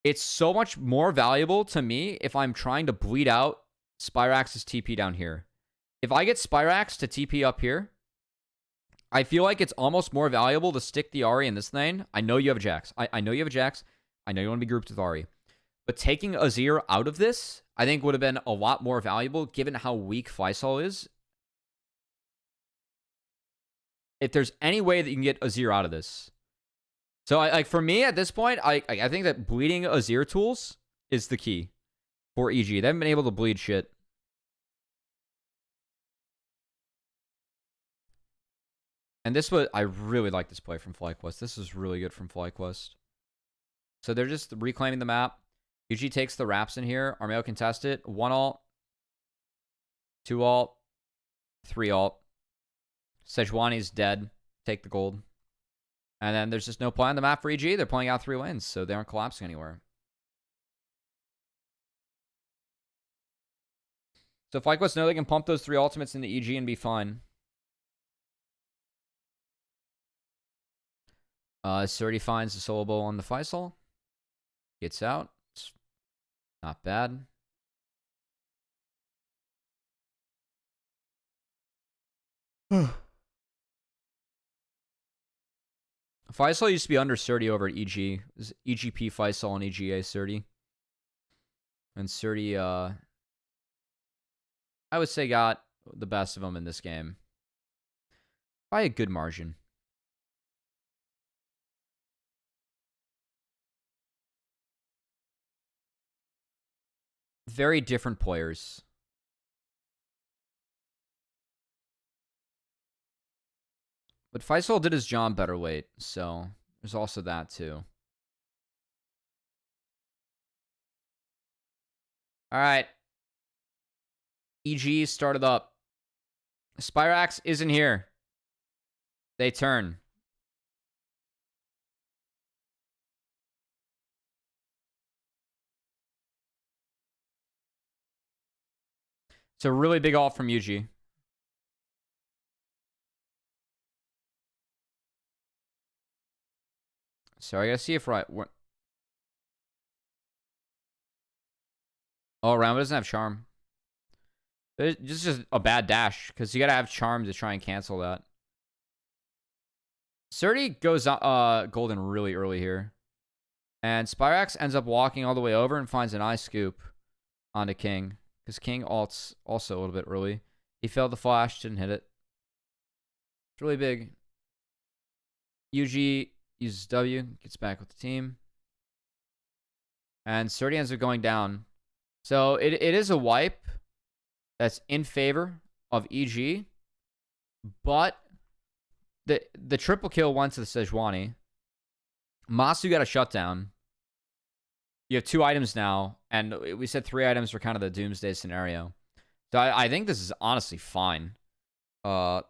It's so much more valuable to me if I'm trying to bleed out Spyrax's TP down here. If I get Spyrax to TP up here, I feel like it's almost more valuable to stick the Ahri in this lane. I know you have a Jax. I know you have a Jax. I know you want to be grouped with Ahri. But taking Azir out of this, I think would have been a lot more valuable given how weak Faisal is. If there's any way that you can get Azir out of this. So, like for me at this point, I think that bleeding Azir tools is the key for EG. They haven't been able to bleed shit. And this was, I really like this play from FlyQuest. This is really good from FlyQuest. So they're just reclaiming the map. UG takes the wraps in here. Armeo can test it. 1 ult. 2 ult. 3 ult. Sejuani's dead. Take the gold. And then there's just no play on the map for EG. They're playing out 3 lanes, so they aren't collapsing anywhere. So FlyQuest know they can pump those 3 ultimates into EG and be fine. Surdy finds the solo bowl on the Faisal. Gets out. It's not bad. Faisal used to be under Surdy over at EG. This is EGP Faisal and EGA Surdy. And Surdy, I would say got the best of them in this game. By a good margin. Very different players. But Faisal did his job better late, so there's also that too. Alright. EG started up. Spyrax isn't here. They turn. It's a really big ult from UG. So I gotta see if right. Oh, Rambo doesn't have charm. It's just a bad dash because you gotta have charm to try and cancel that. Surdy goes golden really early here. And Spyrax ends up walking all the way over and finds an eye scoop onto King. Because King ults also a little bit early. He failed the flash, didn't hit it. It's really big. UG uses W, gets back with the team. And Surdy ends up going down. So it is a wipe that's in favor of EG. But the triple kill went to the Sejuani. Masu got a shutdown. You have 2 items now, and we said 3 items for kind of the doomsday scenario. So I think this is honestly fine for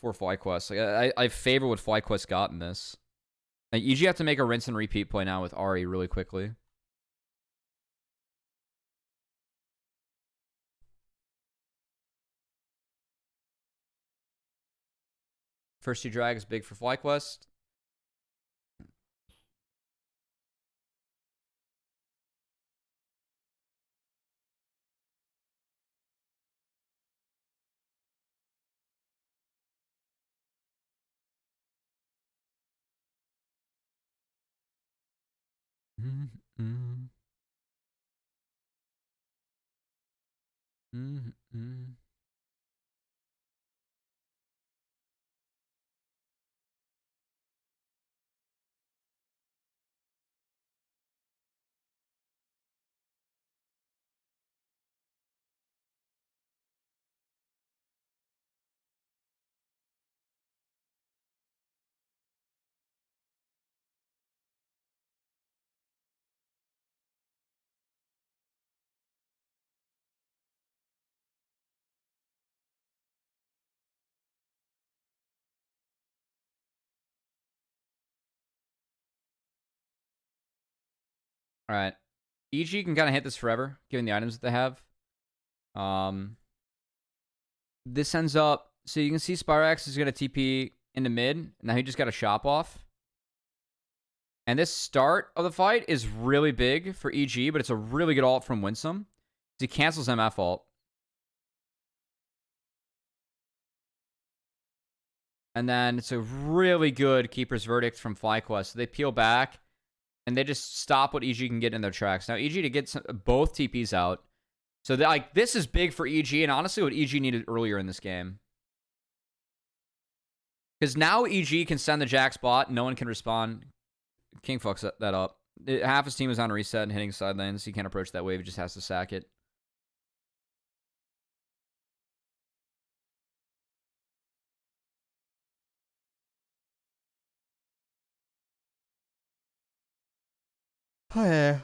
FlyQuest. Like, I favor what FlyQuest got in this. Like, EG have to make a rinse and repeat play now with Ahri really quickly. First 2 drags, big for FlyQuest. Mm-hmm. Mm-hmm. All right. EG can kind of hit this forever, given the items that they have. This ends up... So you can see Spyrax is going to TP into mid. Now he just got a shop off. And this start of the fight is really big for EG, but it's a really good ult from Winsome. He cancels MF ult. And then it's a really good Keeper's Verdict from FlyQuest. So they peel back, and they just stop what EG can get in their tracks. Now, EG to get both TPs out. So this is big for EG, and honestly what EG needed earlier in this game. Because now EG can send the Jax bot. No one can respond. King fucks that up. Half his team is on a reset and hitting side lanes. He can't approach that wave. He just has to sack it. Oh, yeah.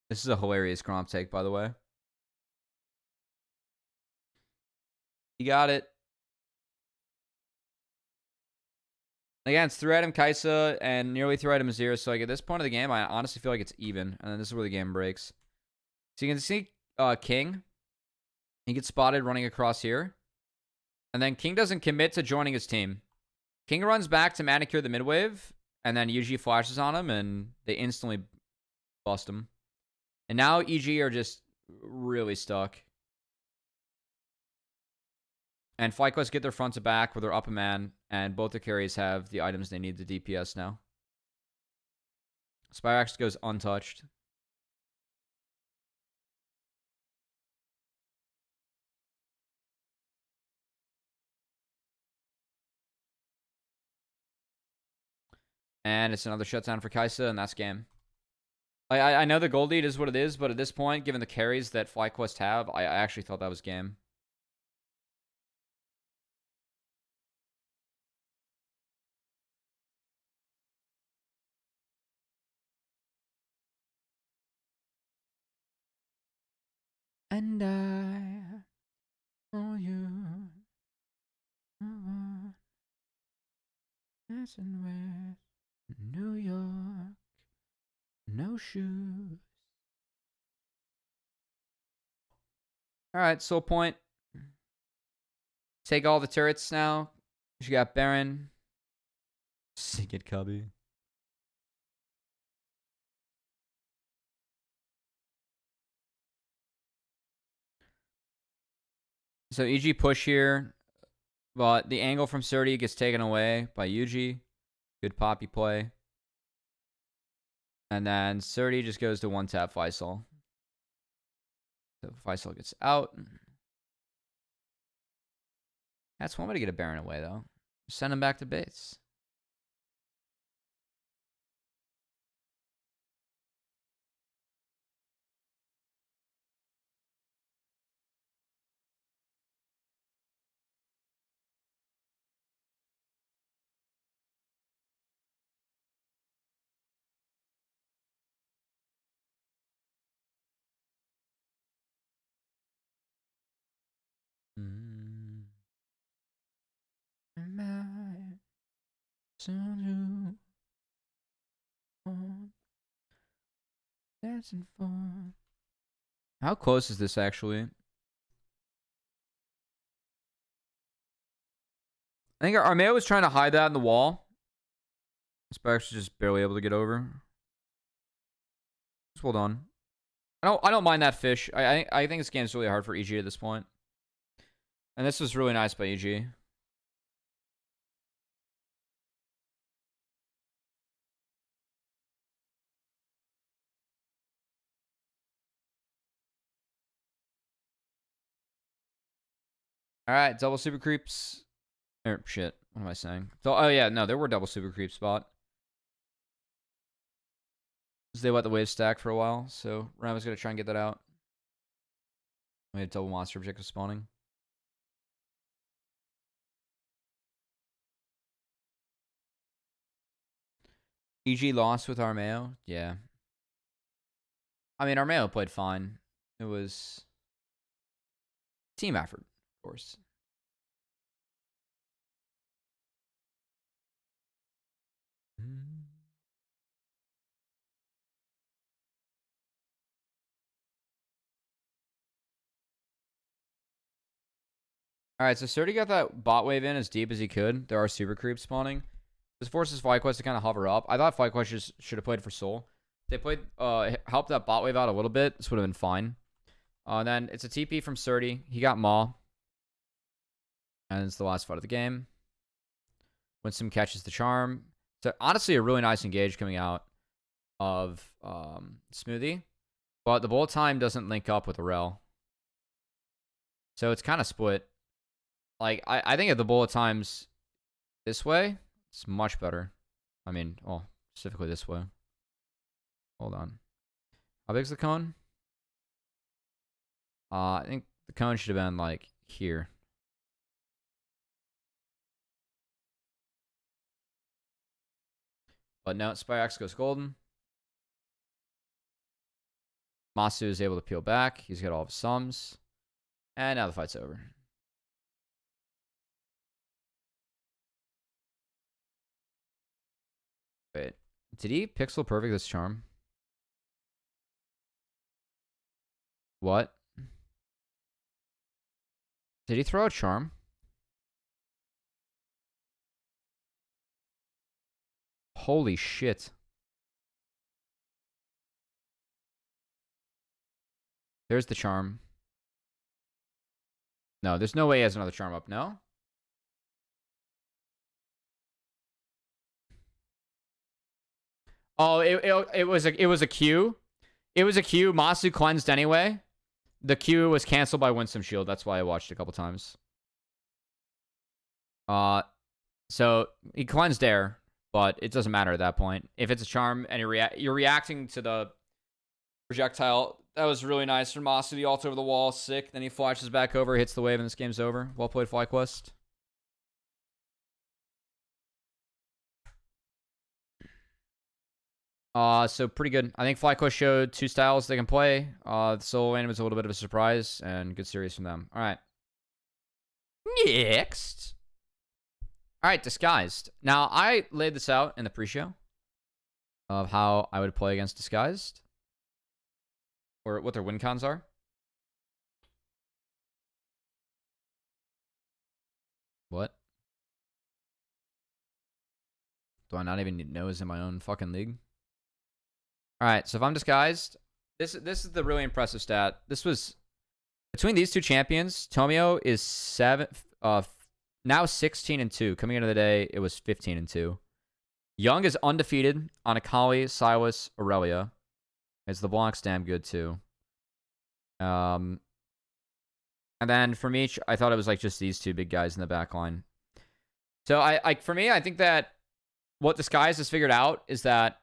This is a hilarious Gromp take, by the way. You got it. Again, it's 3-item Kaisa and nearly 3-item Azir. So like at this point of the game, I honestly feel like it's even. And then this is where the game breaks. So you can see King. He gets spotted running across here. And then King doesn't commit to joining his team. King runs back to manicure the mid wave. And then UG flashes on him. And they instantly bust him. And now EG are just really stuck. And FlyQuest get their front to back where they're up a man. And both their carries have the items they need to DPS now. Spyrax goes untouched. And it's another shutdown for Kaisa, and that's game. I know the gold lead is what it is, but at this point, given the carries that FlyQuest have, I actually thought that was game. And I owe you messing with New York, no shoes. All right, soul point. Take all the turrets now. You got Baron. Sink it, Cubby. So EG push here. But the angle from Surdy gets taken away by UG. Good poppy play. And then Surdy just goes to one-tap Faisal. So Faisal gets out. That's one way to get a Baron away, though. Send him back to base. How close is this actually? I think Armeo was trying to hide that in the wall. Sparks was just barely able to get over. Just hold on. I don't mind that fish. I think this game is really hard for EG at this point. And this was really nice by EG. All right, double super creeps. Or shit, what am I saying? So, oh yeah, no, there were double super creeps spot. They let the wave stack for a while, so Rama's gonna try and get that out. We had double monster objective spawning. EG lost with Armeo, yeah. I mean, Armeo played fine. It was team effort, of course. All right, so Surdy got that bot wave in as deep as he could. There are super creeps spawning. This forces FlyQuest to kind of hover up. I thought FlyQuest just should have played for Soul. They played, helped that bot wave out a little bit. This would have been fine. Then it's a TP from Surdy. He got Maw. And it's the last fight of the game. Winston catches the charm. So honestly, a really nice engage coming out of Smoothie. But the bullet time doesn't link up with the rel. So it's kind of split. Like, I think if the bullet time's this way, it's much better. I mean, well, specifically this way. Hold on. How big's the cone? I think the cone should have been, like, here. But no, Spyx goes golden. Masu is able to peel back. He's got all of his sums. And now the fight's over. Wait. Did he pixel perfect this charm? What? Did he throw a charm? Holy shit. There's the charm. No, there's no way he has another charm up. No? Oh, it was a Q. It was a Q. Masu cleansed anyway. The Q was canceled by Winsome Shield. That's why I watched it a couple times. So he cleansed air, but it doesn't matter at that point. If it's a charm and you're reacting to the projectile, that was really nice from Masu. The ult over the wall, sick. Then he flashes back over, hits the wave, and this game's over. Well played, FlyQuest. So pretty good. I think FlyQuest showed two styles they can play. The solo lane was a little bit of a surprise, and good series from them. All right. Next. All right, Disguised. Now, I laid this out in the pre-show of how I would play against Disguised, or what their win cons are. What? Do I not even know is in my own fucking league? All right, so if I'm Disguised, this is the really impressive stat. This was between these two champions. Tomio is now 16-2. Coming into the day, it was 15-2. Young is undefeated on Akali, Silas, Aurelia. It's the Blanc's damn good too. And then from each, I thought it was like just these two big guys in the back line. So for me, I think that what Disguise has figured out is that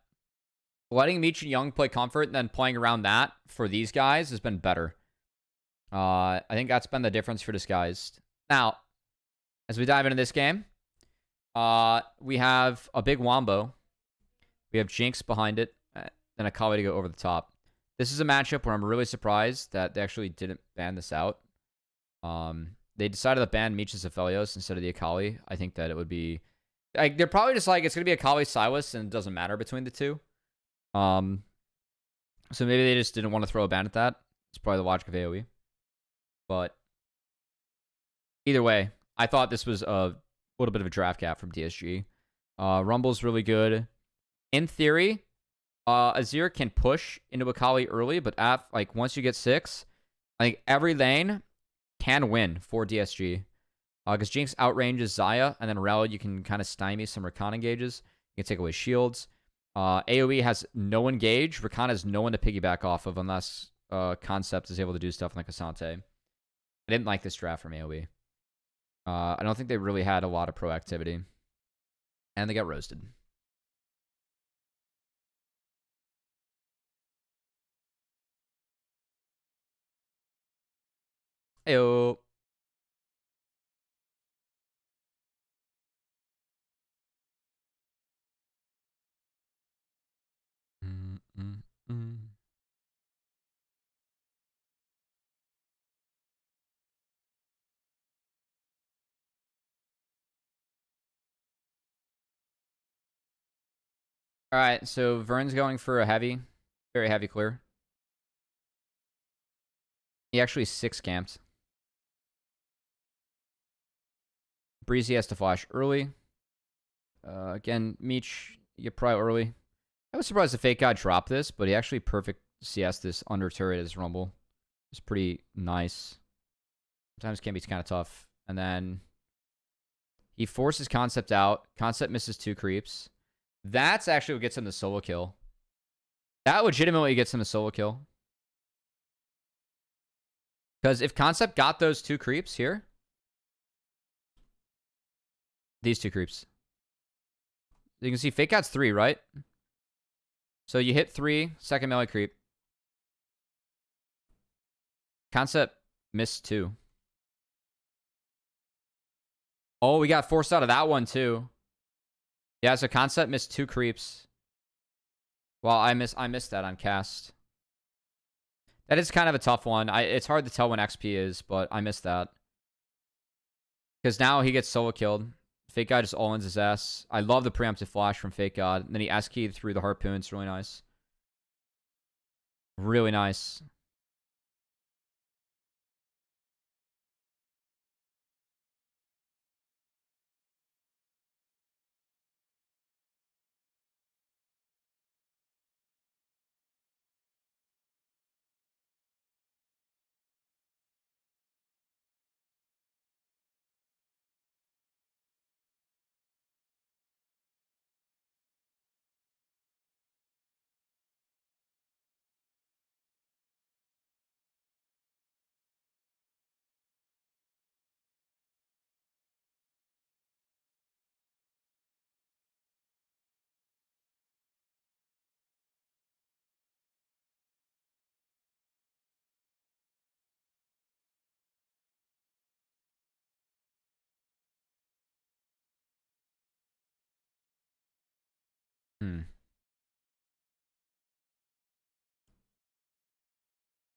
letting Meech and Young play comfort and then playing around that for these guys has been better. I think that's been the difference for Disguised. Now, as we dive into this game, we have a big Wombo. We have Jinx behind it, and Akali to go over the top. This is a matchup where I'm really surprised that they actually didn't ban this out. They decided to ban Meech's Aphelios instead of the Akali. I think that it would be... like, they're probably just like, it's going to be Akali, Silas, and it doesn't matter between the two. So maybe they just didn't want to throw a ban at that. It's probably the logic of AoE. But either way, I thought this was a little bit of a draft cap from DSG. Rumble's really good. In theory, Azir can push into Akali early, but like once you get 6, I think every lane can win for DSG. Because Jinx outranges Xayah, and then Rel, you can kind of stymie some Rakan engages. You can take away shields. AoE has no engage. Rakan has no one to piggyback off of unless Concept is able to do stuff like Asante. I didn't like this draft from AoE. I don't think they really had a lot of proactivity. And they got roasted. Ayo. All right, so Vern's going for a heavy, very heavy clear. He actually 6 camped. Breezy has to flash early. Again, Meech, you get probably early. I was surprised the fake guy dropped this, but he actually perfect CS this under turret as Rumble. It's pretty nice. Sometimes can be kind of tough. And then he forces Concept out. Concept misses 2 creeps. That's actually what gets him the solo kill. That legitimately gets him the solo kill. Because if Concept got those 2 creeps here, these 2 creeps. You can see fake out's 3, right? So you hit 3, second melee creep. Concept missed 2. Oh, we got forced out of that one too. Yeah, so Concept missed 2 creeps. Well, I missed that on cast. That is kind of a tough one. It's hard to tell when XP is, but I missed that. Because now he gets solo killed. Fake God just all-ins his ass. I love the preemptive flash from Fake God. And then he S-keyed through the harpoon. It's really nice. Really nice.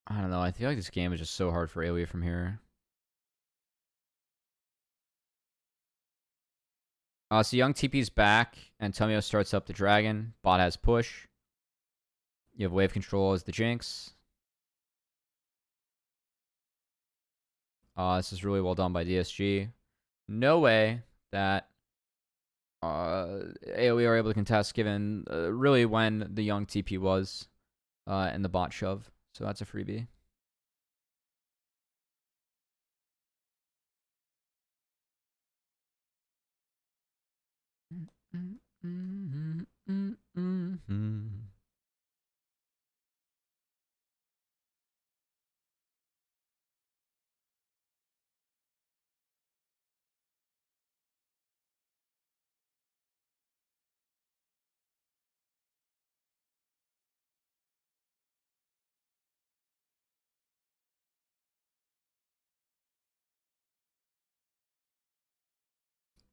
I don't know. I feel like this game is just so hard for Aoe from here. So Young TP's back. Antonio starts up the dragon. Bot has push. You have wave control as the Jinx. This is really well done by DSG. No way that AoE are able to contest given really when the Young TP was and the bot shove. So that's a freebie.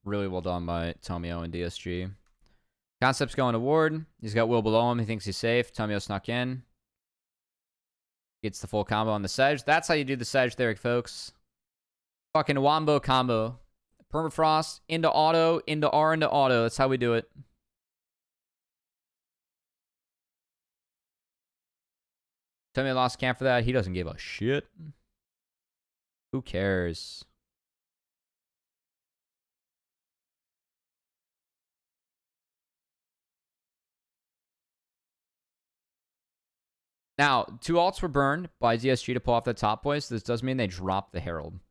Really well done by Tomio and DSG. Concept's going to ward. He's got Will below him. He thinks he's safe. Tomio snuck in. Gets the full combo on the Sedge. That's how you do the Sedge there, folks. Fucking wombo combo. Permafrost into auto, into R, into auto. That's how we do it. Tomio lost camp for that. He doesn't give a shit. Who cares? Now, 2 ults were burned by DSG to pull off the top boy, so this does mean they dropped the Herald.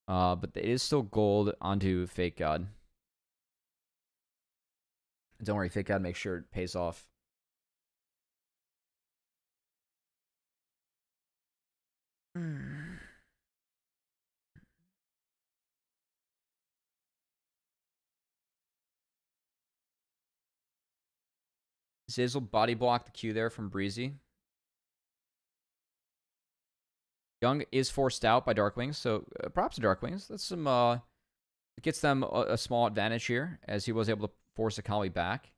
But it is still gold onto Fake God. Don't worry, Fake God makes sure it pays off. Zizzle body blocked the Q there from Breezy. Young is forced out by Darkwings, so props to Darkwings. That's some, it gets them a small advantage here, as he was able to force Akali back.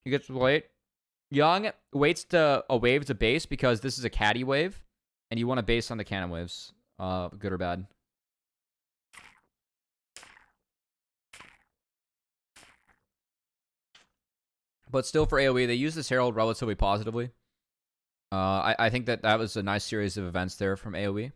He gets to wait. Young waits to a wave to base because this is a caddy wave, and you want to base on the cannon waves, good or bad. But still, for AoE, they use this Herald relatively positively. I think that was a nice series of events there from AoE.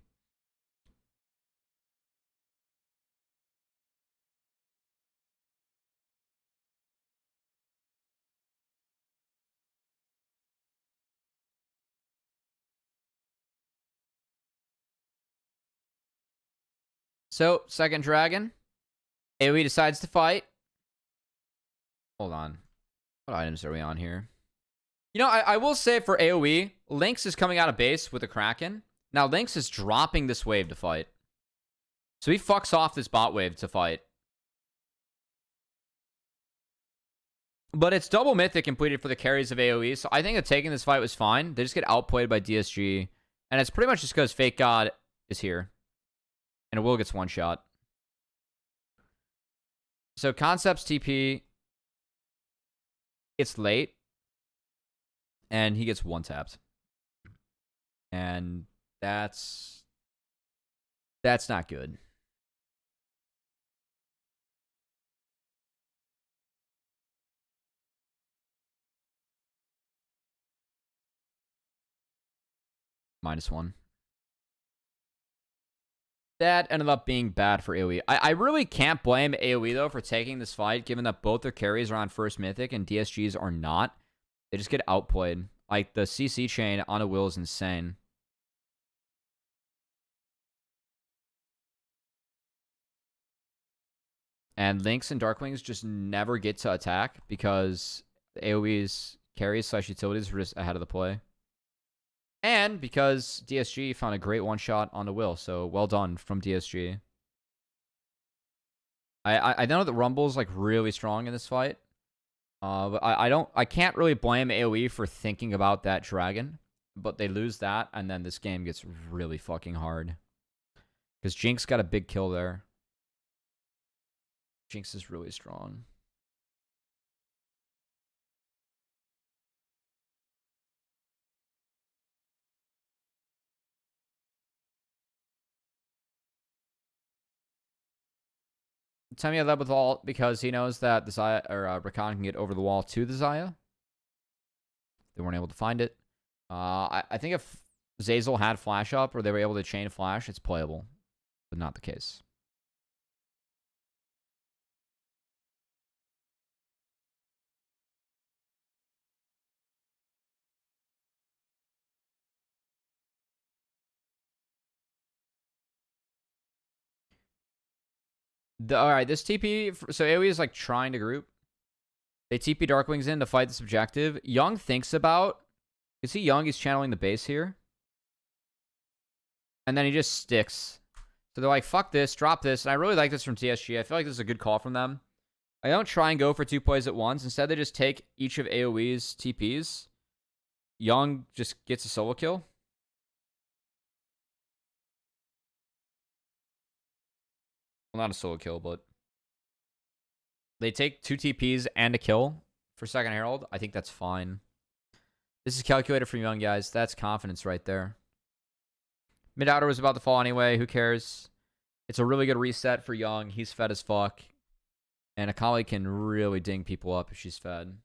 So, second dragon. AoE decides to fight. Hold on. What items are we on here? You know, I will say for AoE, Lynx is coming out of base with a Kraken. Now, Lynx is dropping this wave to fight. So he fucks off this bot wave to fight. But it's double mythic completed for the carries of AoE, so I think that taking this fight was fine. They just get outplayed by DSG. And it's pretty much just because Fake God is here. And Will gets one shot. So Concepts TP. It's late. And he gets one tapped. And that's not good. -1. That ended up being bad for AoE. I really can't blame AoE, though, for taking this fight, given that both their carries are on first mythic and DSGs are not. They just get outplayed. Like, the CC chain on a Will is insane. And Lynx and Darkwings just never get to attack because AoE's carries / utilities were just ahead of the play. And because DSG found a great one-shot on the Will, so well done from DSG. I know that Rumble's like really strong in this fight. But I can't really blame AoE for thinking about that dragon. But they lose that, and then this game gets really fucking hard. Because Jinx got a big kill there. Jinx is really strong. Tamiya led with ult because he knows that the Xayah or Rakan can get over the wall to the Xayah. They weren't able to find it. I think if Zeyzal had flash up or they were able to chain flash, it's playable, but not the case. All right, this TP, so AoE is like trying to group. They TP Darkwings in to fight this objective. Young thinks about, you see Young, he's channeling the base here. And then he just sticks. So they're like, fuck this, drop this. And I really like this from TSG. I feel like this is a good call from them. I don't try and go for 2 plays at once. Instead, they just take each of AoE's TPs. Young just gets a solo kill. Well, not a solo kill, but they take 2 TPs and a kill for second Herald. I think that's fine. This is calculated for Young, guys. That's confidence right there. Mid-outer was about to fall anyway. Who cares? It's a really good reset for Young. He's fed as fuck. And Akali can really ding people up if she's fed.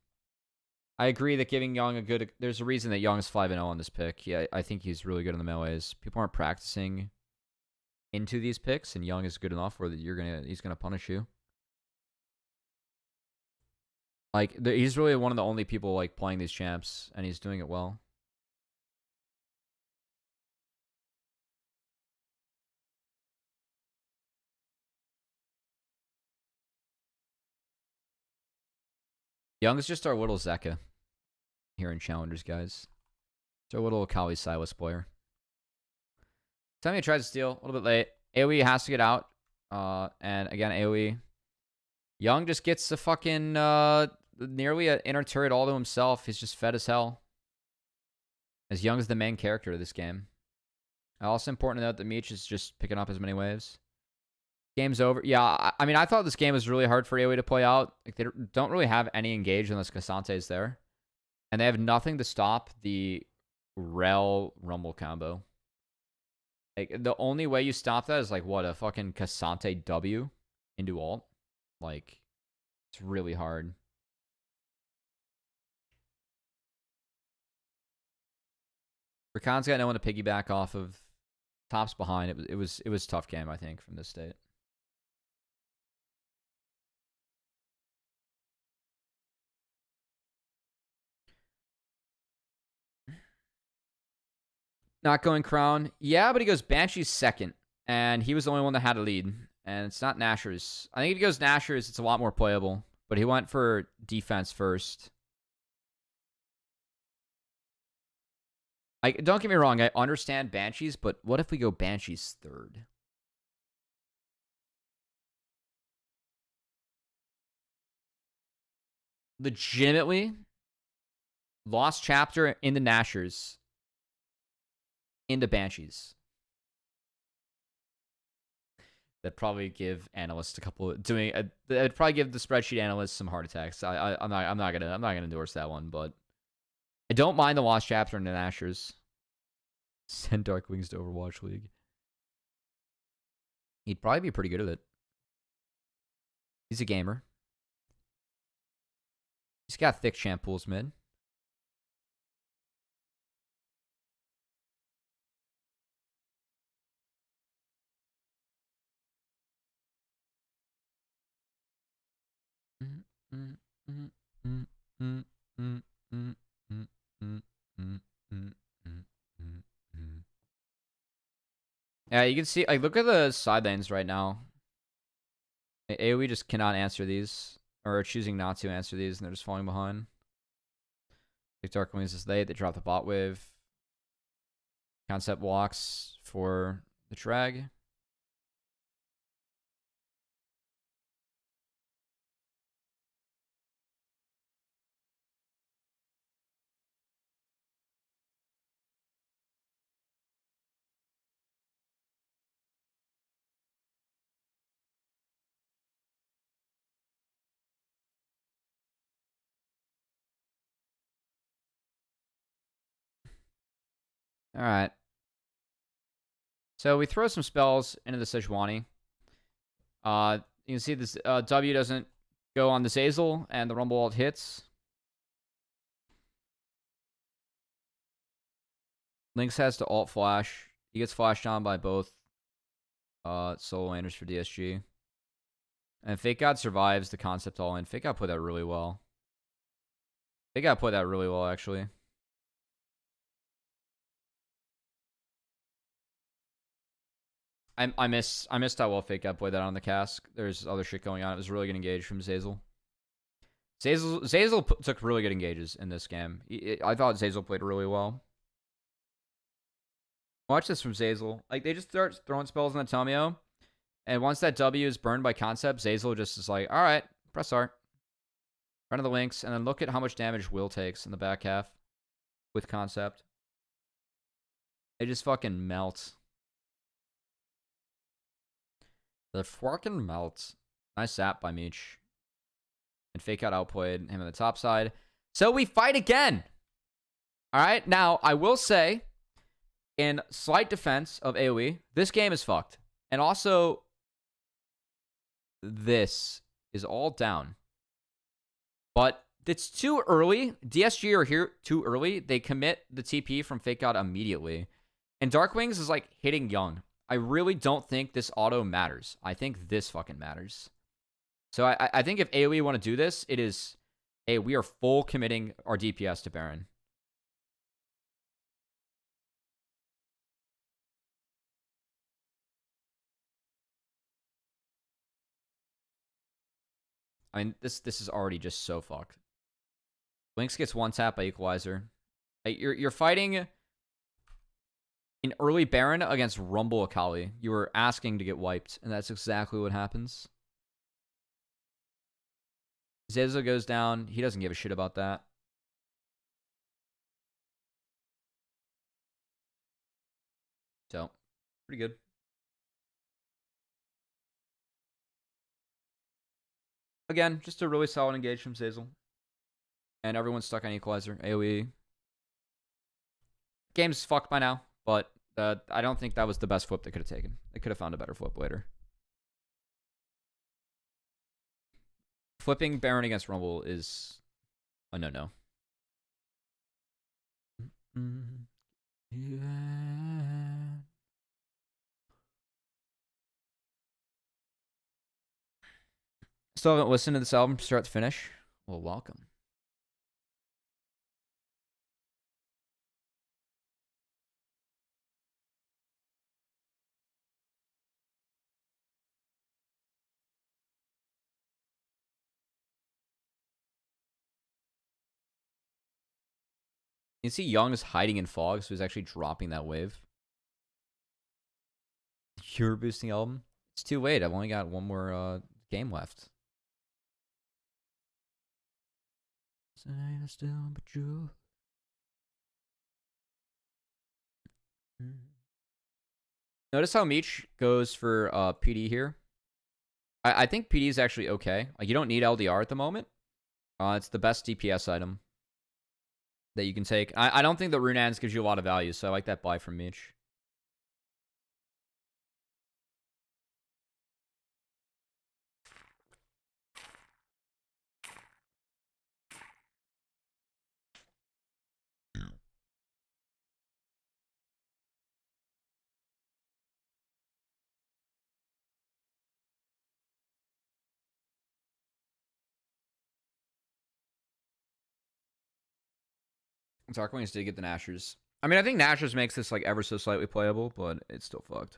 I agree that giving Young a good... There's a reason that Young is 5-0 on this pick. Yeah, I think he's really good in the melees. People aren't practicing into these picks, and Young is good enough where he's gonna punish you. Like, he's really one of the only people like playing these champs, and he's doing it well. Young is just our little Zeka here in Challengers, guys. It's our little Akali Silas player. Tamiya tries to steal a little bit late. AoE has to get out. And again, AoE. Young just gets a fucking nearly an inner turret all to himself. He's just fed as hell. As Young is the main character of this game. Also important to note that Meech is just picking up as many waves. Game's over. Yeah, I mean, I thought this game was really hard for AoE to play out. Like, they don't really have any engage unless Cassante is there. And they have nothing to stop the Rel Rumble combo. Like, the only way you stop that is like, what, a fucking Cassante W into ult? Like, it's really hard. Rakan's got no one to piggyback off of. Top's behind. It was a tough game, I think, from this state. Not going Crown. Yeah, but he goes Banshee's second. And he was the only one that had a lead. And it's not Nashor's. I think if he goes Nashor's, it's a lot more playable. But he went for defense first. Don't get me wrong, I understand Banshees, but what if we go Banshees third? Legitimately, lost chapter into Nashers, into Banshees. That'd probably give analysts a couple that'd probably give the spreadsheet analysts some heart attacks. I'm not gonna endorse that one, but I don't mind the lost chapter into Nashers. Send Dark Wings to Overwatch League. He'd probably be pretty good at it. He's a gamer. He's got thick champ pools mid. Yeah, you can see, like, look at the side lanes right now. AoE just cannot answer these, or choosing not to answer these, and they're just falling behind. Like Dark Wings is late. They drop the bot wave. Concept walks for the drag. All right. So we throw some spells into the Sejuani. You can see this W doesn't go on the Zazel, and the Rumble ult hits. Lynx has to ult flash. He gets flashed on by both solo laners for DSG. And Fake God survives the concept all in. Fake God played that really well. Fake God played that really well, actually. I missed how well Fake God played that on the cask. There's other shit going on. It was really good engage from Zazel. Zazel took really good engages in this game. I thought Zazel played really well. Watch this from Zazel. Like, they just start throwing spells on the Tomio. And once that W is burned by concept, Zazel just is like, all right, press R. Run of the links, and then look at how much damage Will takes in the back half with concept. They just fucking melt. The fucking melt. Nice zap by Meech. And Fake Out outplayed him on the top side. So we fight again. All right. Now, I will say, in slight defense of AoE, this game is fucked. And also, this is all down. But it's too early. DSG are here too early. They commit the TP from Fake Out immediately. And Dark Wings is like hitting young. I really don't think this auto matters. I think this fucking matters. So I think if AoE want to do this, it is, hey, we are full committing our DPS to Baron. I mean, this is already just so fucked. Lynx gets one tap by Equalizer. You're fighting an early Baron against Rumble Akali. You were asking to get wiped, and that's exactly what happens. Zazel goes down. He doesn't give a shit about that. So, pretty good. Again, just a really solid engage from Zazel. And everyone's stuck on Equalizer. AoE. Game's fucked by now, but I don't think that was the best flip they could have taken. They could have found a better flip later. Flipping Baron against Rumble is a no-no. Yeah. Still haven't listened to this album start to finish. Well, welcome. You see Young is hiding in fog, so he's actually dropping that wave. You're boosting album. It's too late. I've only got one more game left. Notice how Meech goes for PD here. I think PD is actually okay. Like, you don't need LDR at the moment. It's the best DPS item that you can take. I don't think the Runans gives you a lot of value, so I like that buy from Meech. Dark Wings did get the Nashers. I mean, I think Nashers makes this like ever so slightly playable, but it's still fucked.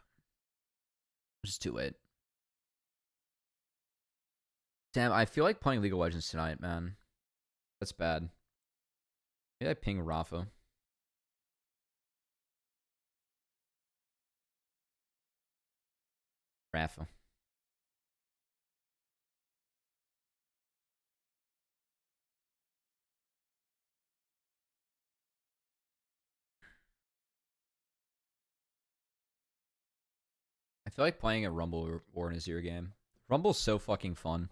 It's just too late. Damn, I feel like playing League of Legends tonight, man. That's bad. Maybe I ping Rafa. Rafa. I feel like playing a Rumble or an Azir game. Rumble's so fucking fun.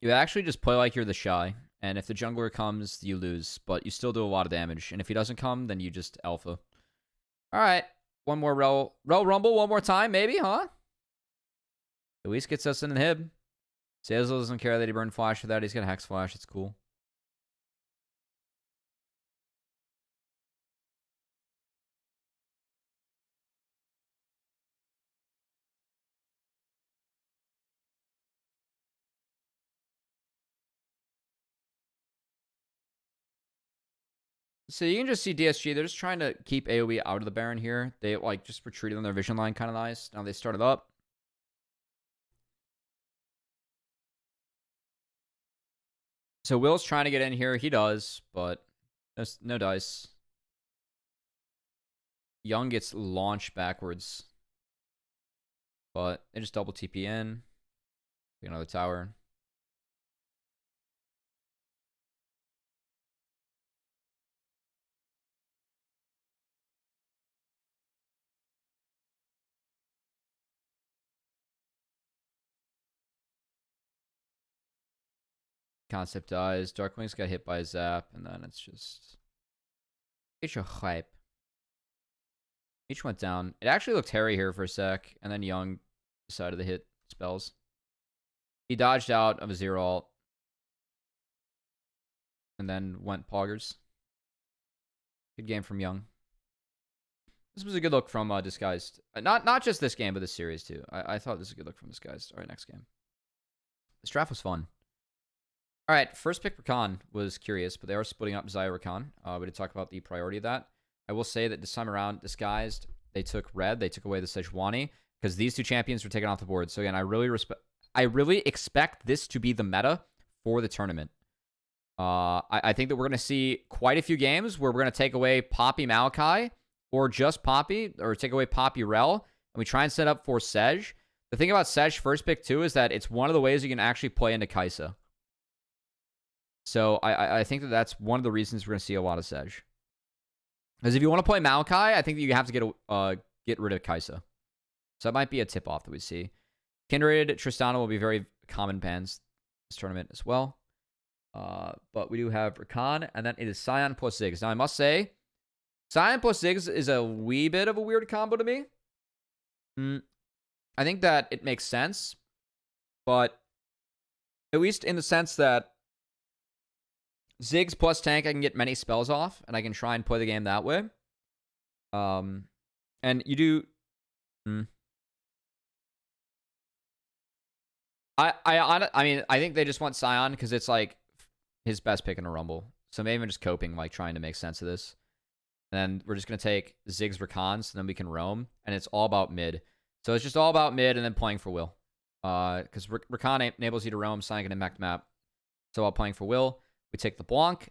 You actually just play like you're the Shy, and if the jungler comes, you lose, but you still do a lot of damage. And if he doesn't come, then you just alpha. All right, one more Rel Rumble, one more time, maybe, huh? Luis gets us in the hib. Sazel doesn't care that he burned Flash for that. He's got a Hex Flash. It's cool. So you can just see DSG. They're just trying to keep AoE out of the Baron here. They like just retreated on their vision line, kind of nice. Now they started up. So Will's trying to get in here. He does, but no dice. Young gets launched backwards. But they just double TP in. Get another tower. Concept dies. Darkwing's got hit by a zap, and then it's just it's a hype. Each went down. It actually looked hairy here for a sec, and then Young decided to hit spells. He dodged out of a zero ult, and then went poggers. Good game from Young. This was a good look from Disguised. Not just this game, but this series too. I thought this was a good look from Disguised. All right, next game. This draft was fun. All right, first pick Rakan was curious, but they are splitting up Xayah Rakan. We did talk about the priority of that. I will say that this time around, Disguised, they took red. They took away the Sejuani because these two champions were taken off the board. So again, I really expect this to be the meta for the tournament. I think that we're going to see quite a few games where we're going to take away Poppy Maokai or just Poppy, or take away Poppy Rel, and we try and set up for Sej. The thing about Sej first pick too is that it's one of the ways you can actually play into Kai'Sa. So I think that that's one of the reasons we're going to see a lot of Sej. Because if you want to play Maokai, I think that you have to get rid of Kai'Sa. So that might be a tip-off that we see. Kindred, Tristana will be very common bans this tournament as well. But we do have Rakan, and then it is Sion plus Ziggs. Now, I must say, Sion plus Ziggs is a wee bit of a weird combo to me. I think that it makes sense, but at least in the sense that Ziggs plus tank, I can get many spells off, and I can try and play the game that way. And you do... I mean, I think they just want Scion because it's like his best pick in a Rumble. So maybe I'm just coping, like trying to make sense of this. And then we're just going to take Ziggs Rakan, so then we can roam. And it's all about mid. So it's just all about mid and then playing for Will. Because Rakan enables you to roam, Scion can impact the map. So while playing for Will, we take the Blanc.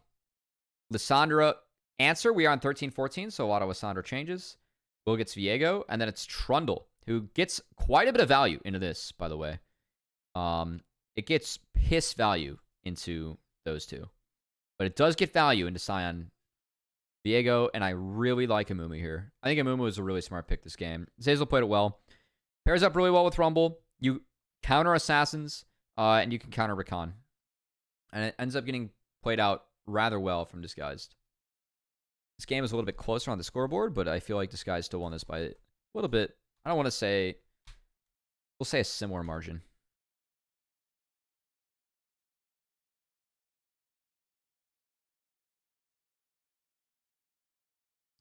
Lissandra answer. We are on 13-14, so a lot of Lissandra changes. Will gets Viego. And then it's Trundle, who gets quite a bit of value into this, by the way. It gets piss value into those two. But it does get value into Scion, Viego, and I really like Amumu here. I think Amumu is a really smart pick this game. Zeyzal played it well. Pairs up really well with Rumble. You counter Assassins, and you can counter Rakan. And it ends up getting played out rather well from Disguised. This game is a little bit closer on the scoreboard, but I feel like Disguised still won this by a little bit. I don't want to say... We'll say a similar margin.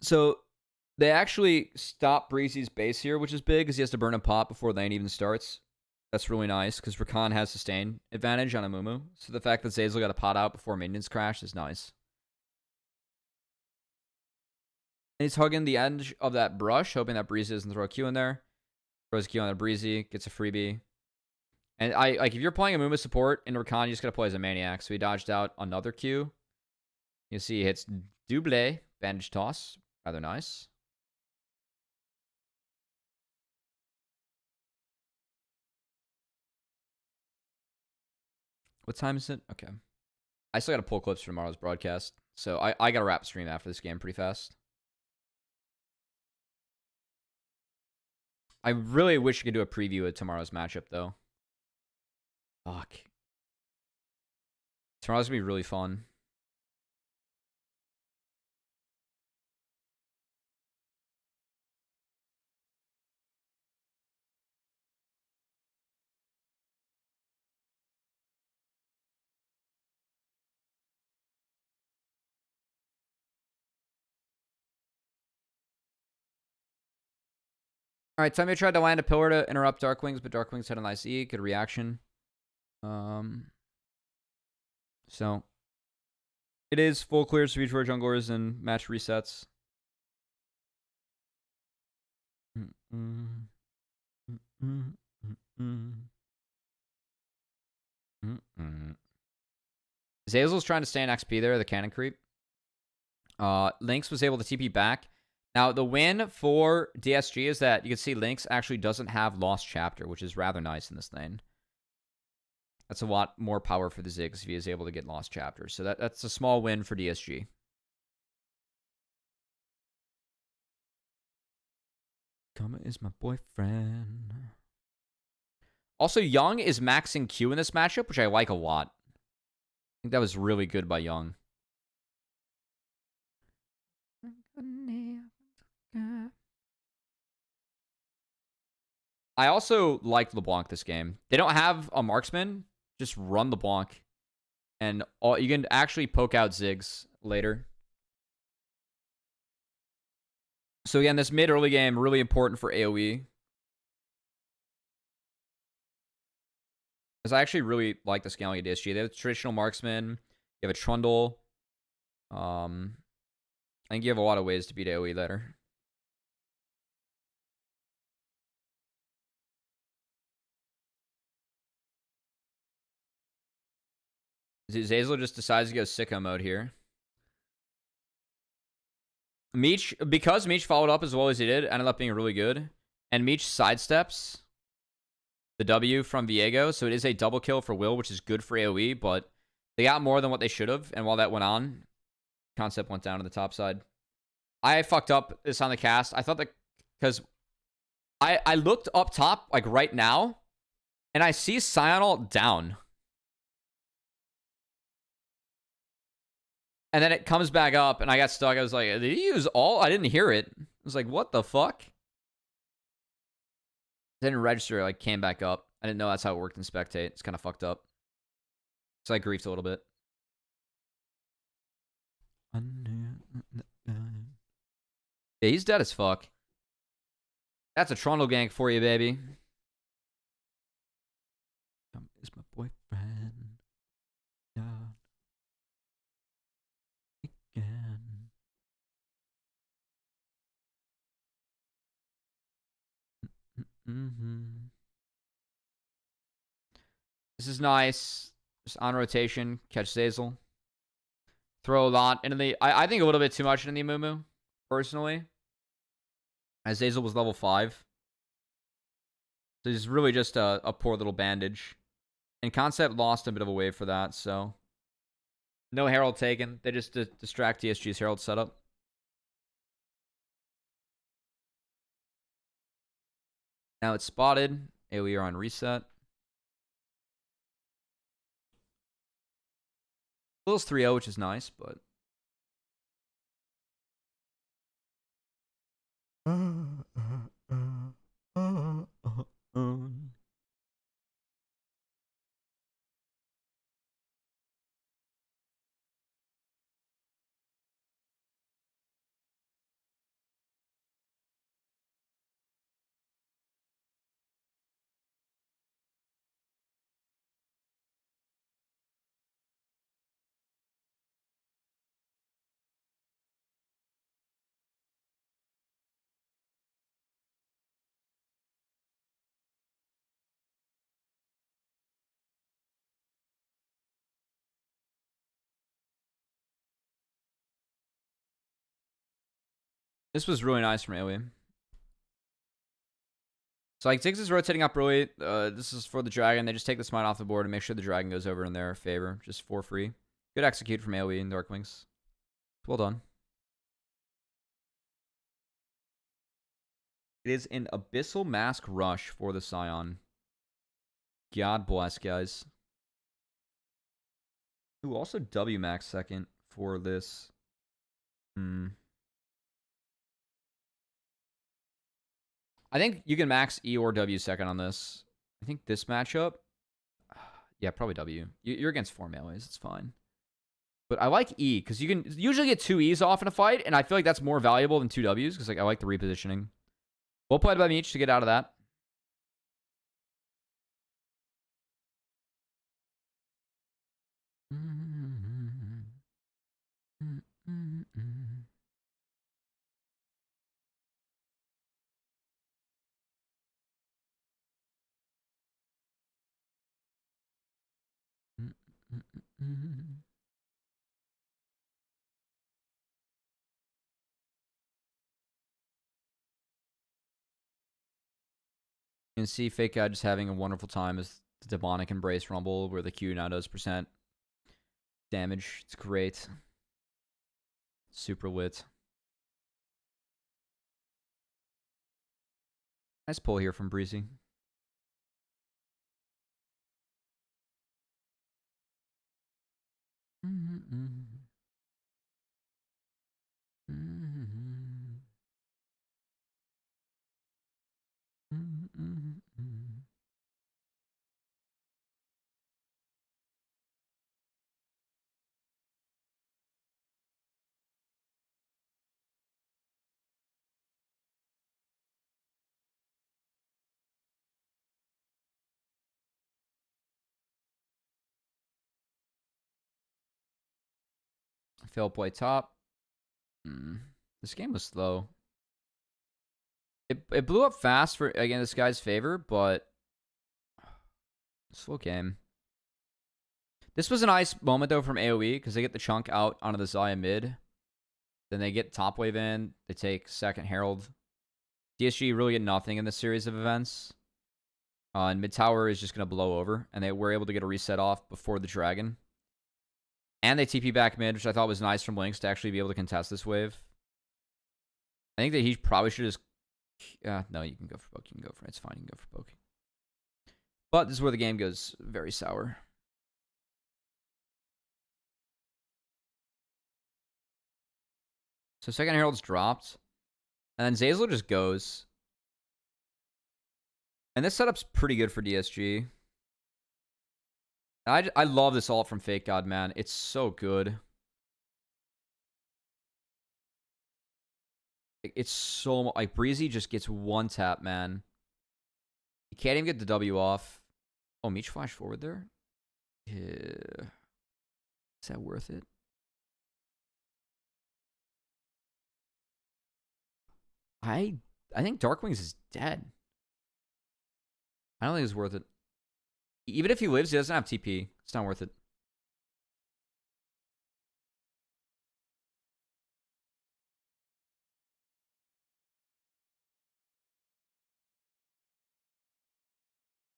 So they actually stop Breezy's base here, which is big because he has to burn a pot before lane even starts. That's really nice because Rakan has sustain advantage on Amumu. So the fact that Zeyzal got a pot out before minions crash is nice. And he's hugging the edge of that brush, hoping that Breezy doesn't throw a Q in there. Throws a Q on the Breezy, gets a freebie. And if you're playing Amumu support in Rakan, you just gotta play as a maniac. So he dodged out another Q. You see he hits double bandage toss. Rather nice. What time is it? Okay. I still got to pull clips for tomorrow's broadcast. So I got to wrap stream after this game pretty fast. I really wish we could do a preview of tomorrow's matchup, though. Fuck. Tomorrow's going to be really fun. All right, Tommy tried to land a pillar to interrupt Darkwings, but Darkwings had a nice E. Good reaction. So, it is full clears for each of our junglers and match resets. Zeyzal's trying to stay in XP there, the cannon creep. Lynx was able to TP back. Now, the win for DSG is that you can see Lynx actually doesn't have Lost Chapter, which is rather nice in this lane. That's a lot more power for the Ziggs if he is able to get Lost Chapter. So that's a small win for DSG. Kama is my boyfriend. Also, Young is maxing Q in this matchup, which I like a lot. I think that was really good by Young. I also liked LeBlanc this game. They don't have a marksman. Just run LeBlanc. And you can actually poke out Ziggs later. So again, this mid-early game, really important for AoE. Because I actually really like the scaling of DSG. They have a traditional marksman. You have a Trundle. I think you have a lot of ways to beat AoE later. Zeyzal just decides to go sicko mode here. Meech, because Meech followed up as well as he did, ended up being really good. And Meech sidesteps the W from Viego, so it is a double kill for Will, which is good for AoE, but they got more than what they should have, and while that went on, Concept went down to the top side. I fucked up this on the cast. I thought that, because I looked up top, like right now, and I see Sional down. And then it comes back up, and I got stuck. I was like, did he use all? I didn't hear it. I was like, what the fuck? Didn't register, like, came back up. I didn't know that's how it worked in Spectate. It's kind of fucked up. So I griefed a little bit. Yeah, he's dead as fuck. That's a Trundle gank for you, baby. Is my boyfriend. Yeah. Again. This is nice. Just on rotation, catch Zazel. Throw a lot into the... I think a little bit too much into the Amumu, personally. As Zazel was level 5. So he's really just a poor little bandage. And Concept lost a bit of a wave for that, so... No Herald taken. They just distract TSG's Herald setup. Now it's spotted. AoE are on reset. Will's 3-0, which is nice, but... This was really nice from AoE. So like Ziggs is rotating up really. This is for the dragon. They just take the smite off the board and make sure the dragon goes over in their favor, just for free. Good execute from AoE and Darkwings. Well done. It is an Abyssal Mask Rush for the Scion. God bless, guys. Ooh, also W Max second for this. I think you can max E or W second on this. I think this matchup... Yeah, probably W. You're against 4 melees. It's fine. But I like E, because you can usually get 2 E's off in a fight, and I feel like that's more valuable than 2 W's, because like I like the repositioning. Well played by Meech to get out of that. You can see Fake Guy just having a wonderful time as the Demonic Embrace Rumble, where the Q now does % damage. It's great. Super lit. Nice pull here from Breezy. Fail play top. This game was slow. It blew up fast for, again, this guy's favor, but slow game. This was a nice moment, though, from AoE, because they get the chunk out onto the Xayah mid. Then they get top wave in. They take second Herald. DSG really get nothing in this series of events. And mid tower is just going to blow over, and they were able to get a reset off before the dragon. And they TP back mid, which I thought was nice from Lynx to actually be able to contest this wave. I think that he probably should just... no, you can go for poke. You can go for it. It's fine. You can go for poke. But this is where the game goes very sour. So second Herald's dropped. And then Zazel just goes. And this setup's pretty good for DSG. I love this ult from Fake God, man. It's so good. It's so... Like, Breezy just gets one tap, man. You can't even get the W off. Oh, Meech flash forward there? Yeah. Is that worth it? I think Darkwings is dead. I don't think it's worth it. Even if he lives, he doesn't have TP. It's not worth it.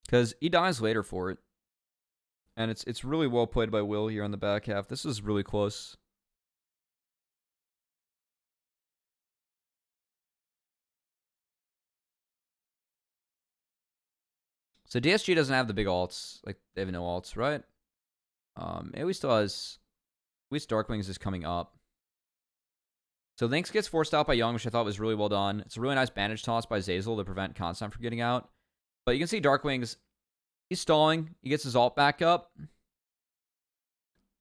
Because he dies later for it. And it's really well played by Will here on the back half. This is really close. So DSG doesn't have the big alts. Like, they have no alts, right? AoE still has... At least Darkwings is coming up. So Lynx gets forced out by Young, which I thought was really well done. It's a really nice bandage toss by Zeyzal to prevent Constant from getting out. But you can see Darkwings, he's stalling. He gets his ult back up.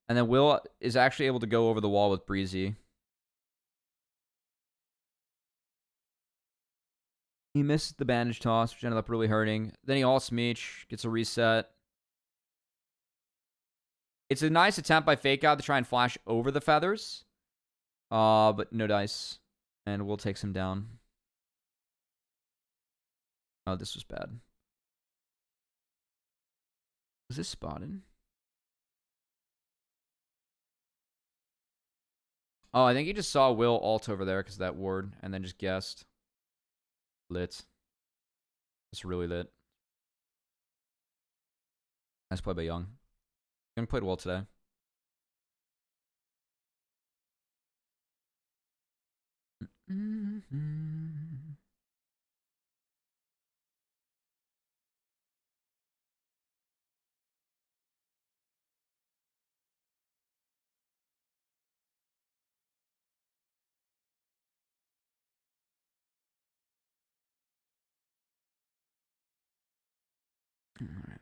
And then Will is actually able to go over the wall with Breezy. He missed the bandage toss, which ended up really hurting. Then he ults Meech, gets a reset. It's a nice attempt by Fake Out to try and flash over the feathers. But no dice. And Will takes him down. Oh, this was bad. Was this spotted? Oh, I think he just saw Will ult over there because of that ward, and then just guessed. Lit. It's really lit. Nice play by Young. Young played well today. All right.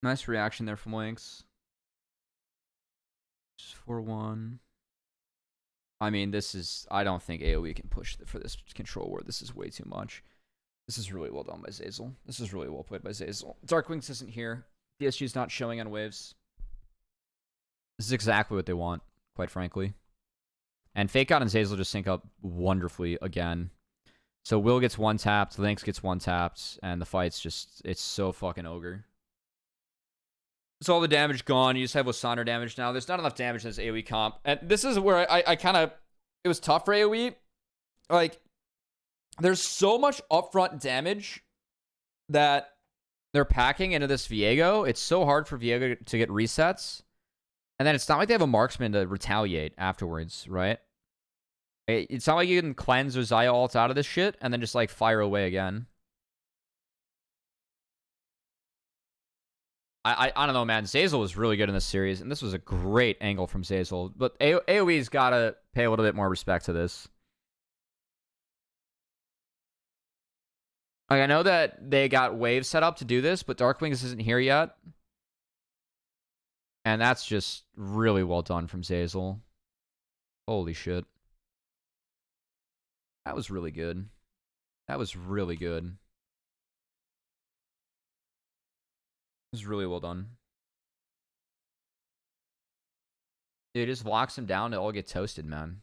Nice reaction there from Lynx. Just 4-1. I mean, this is... I don't think AoE can push for this control ward. This is way too much. This is really well done by Zeyzal. This is really well played by Zeyzal. Darkwings isn't here. DSG's not showing on waves. This is exactly what they want, quite frankly. And Fake Out and Zeyzal just sync up wonderfully again. So Will gets one tapped, Lynx gets one tapped, and the fight's just... It's so fucking ogre. It's all the damage gone. You just have Wasandra damage now. There's not enough damage in this AoE comp. And this is where I kind of... It was tough for AoE. Like, there's so much upfront damage that they're packing into this Viego. It's so hard for Viego to get resets. And then it's not like they have a marksman to retaliate afterwards, right? It's not like you can cleanse or Xayah ult out of this shit and then just, like, fire away again. I don't know, man. Zeyzal was really good in this series, and this was a great angle from Zeyzal. But AoE's got to pay a little bit more respect to this. Like, I know that they got waves set up to do this, but Darkwings isn't here yet. And that's just really well done from Zeyzal. Holy shit. That was really good. That was really good. It was really well done. It just locks him down to all get toasted, man.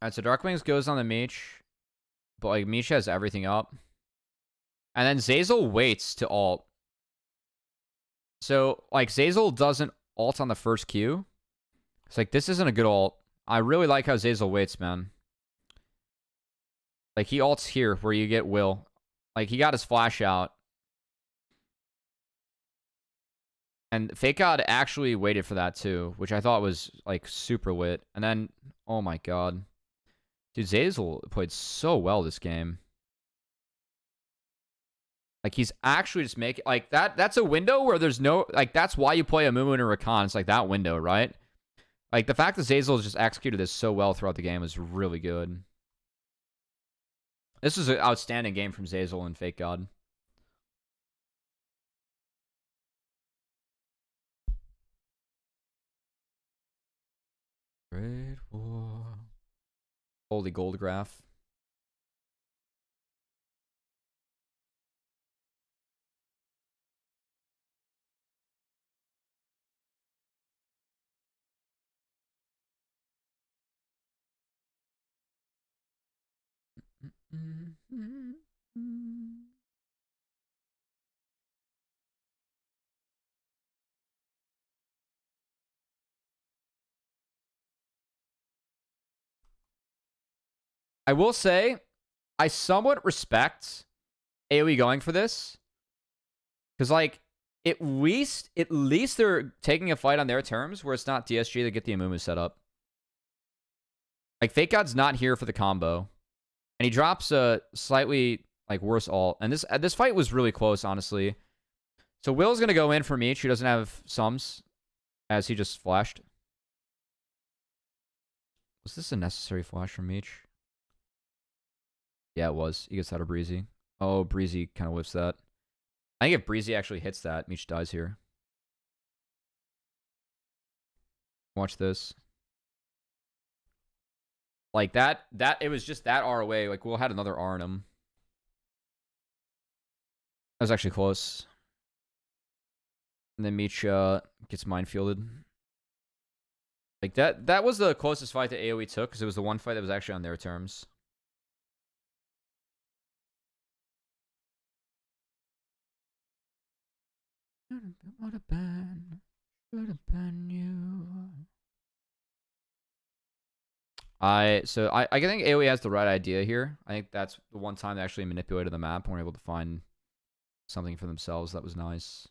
Alright, so Darkwings goes on the Meech. But, like, Meech has everything up. And then Zeyzal waits to ult. So, like, Zeyzal doesn't ult on the first Q. It's like, this isn't a good ult. I really like how Zeyzal waits, man. Like, he ults here where you get Will. Like, he got his flash out. And Fake God actually waited for that, too, which I thought was, like, super lit. And then, oh my god. Dude, Zeyzal played so well this game. Like, he's actually just making... Like, that's a window where there's no... Like, that's why you play a Mumu and a Rakan. It's like that window, right? Like, the fact that Zeyzal just executed this so well throughout the game was really good. This was an outstanding game from Zeyzal and Fake God. Great War. Holy gold graph. I will say, I somewhat respect AoE going for this. Because, like, at least they're taking a fight on their terms where it's not DSG that get the Amumu set up. Like, Fake God's not here for the combo. And he drops a slightly, like, worse ult. And this fight was really close, honestly. So Will's going to go in for Meech, who doesn't have sums, as he just flashed. Was this a necessary flash from Meech? Yeah, it was. He gets out of Breezy. Oh, Breezy kind of whiffs that. I think if Breezy actually hits that, Meech dies here. Watch this. Like, it was just that R away. Like, Will had another R in him. That was actually close. And then Meech gets minefielded. Like, that was the closest fight that AoE took, because it was the one fight that was actually on their terms. Should have been you. I think AoE has the right idea here. I think that's the one time they actually manipulated the map and were able to find something for themselves that was nice.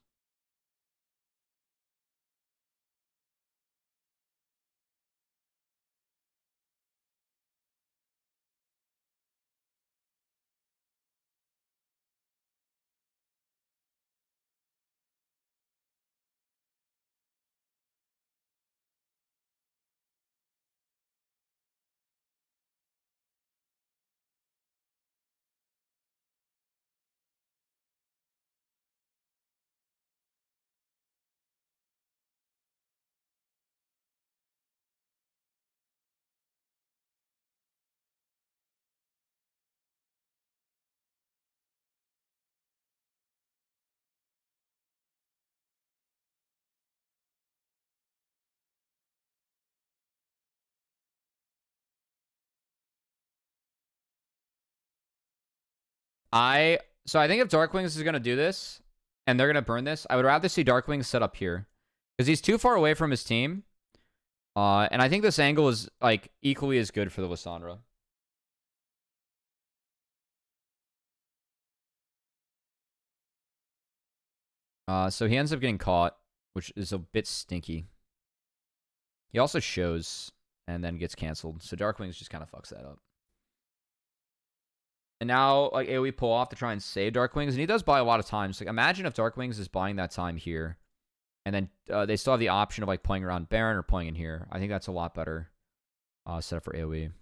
So I think if Darkwings is going to do this, and they're going to burn this, I would rather see Darkwings set up here. Because he's too far away from his team. And I think this angle is, like, equally as good for the Lissandra. So he ends up getting caught, which is a bit stinky. He also shows, and then gets canceled. So Darkwings just kind of fucks that up. And now, like, AoE pull off to try and save Darkwings. And he does buy a lot of time. So, like, imagine if Darkwings is buying that time here. And then they still have the option of, like, playing around Baron or playing in here. I think that's a lot better setup for AoE.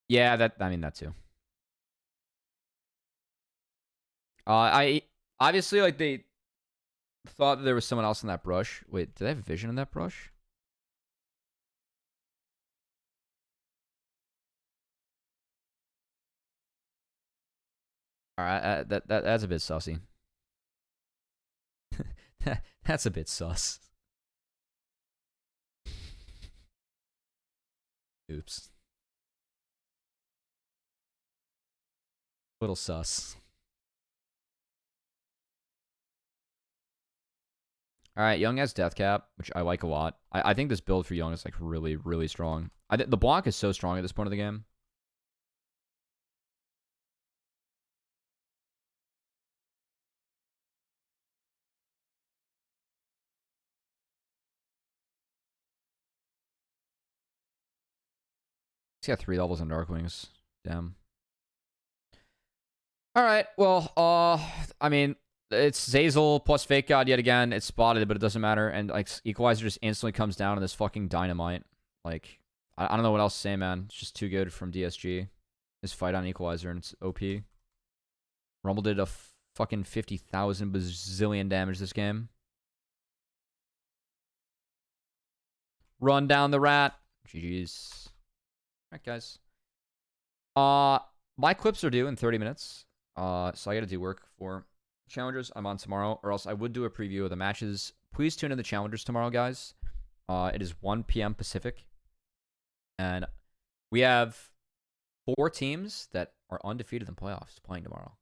Yeah, I mean, that too. I obviously, like, they thought that there was someone else in that brush. Wait, did they have vision in that brush? All right, that's a bit sussy. That's a bit sus. Oops. Little sus. All right, Young has death cap, which I like a lot. I think this build for Young is like really, really strong. The block is so strong at this point of the game. He's got 3 levels on Dark Wings. Damn. All right, well, I mean, it's Zazel plus Fake God yet again. It's spotted, but it doesn't matter. And like Equalizer just instantly comes down on this fucking Dynamite. Like, I don't know what else to say, man. It's just too good from DSG. This fight on Equalizer, and it's OP. Rumble did a fucking 50,000 bazillion damage this game. Run down the rat. GG's. All right, guys. My clips are due in 30 minutes. So I gotta do work for Challengers. I'm on tomorrow, or else I would do a preview of the matches. Please tune in to Challengers tomorrow, guys. It is 1 p.m. Pacific. And we have 4 teams that are undefeated in playoffs playing tomorrow.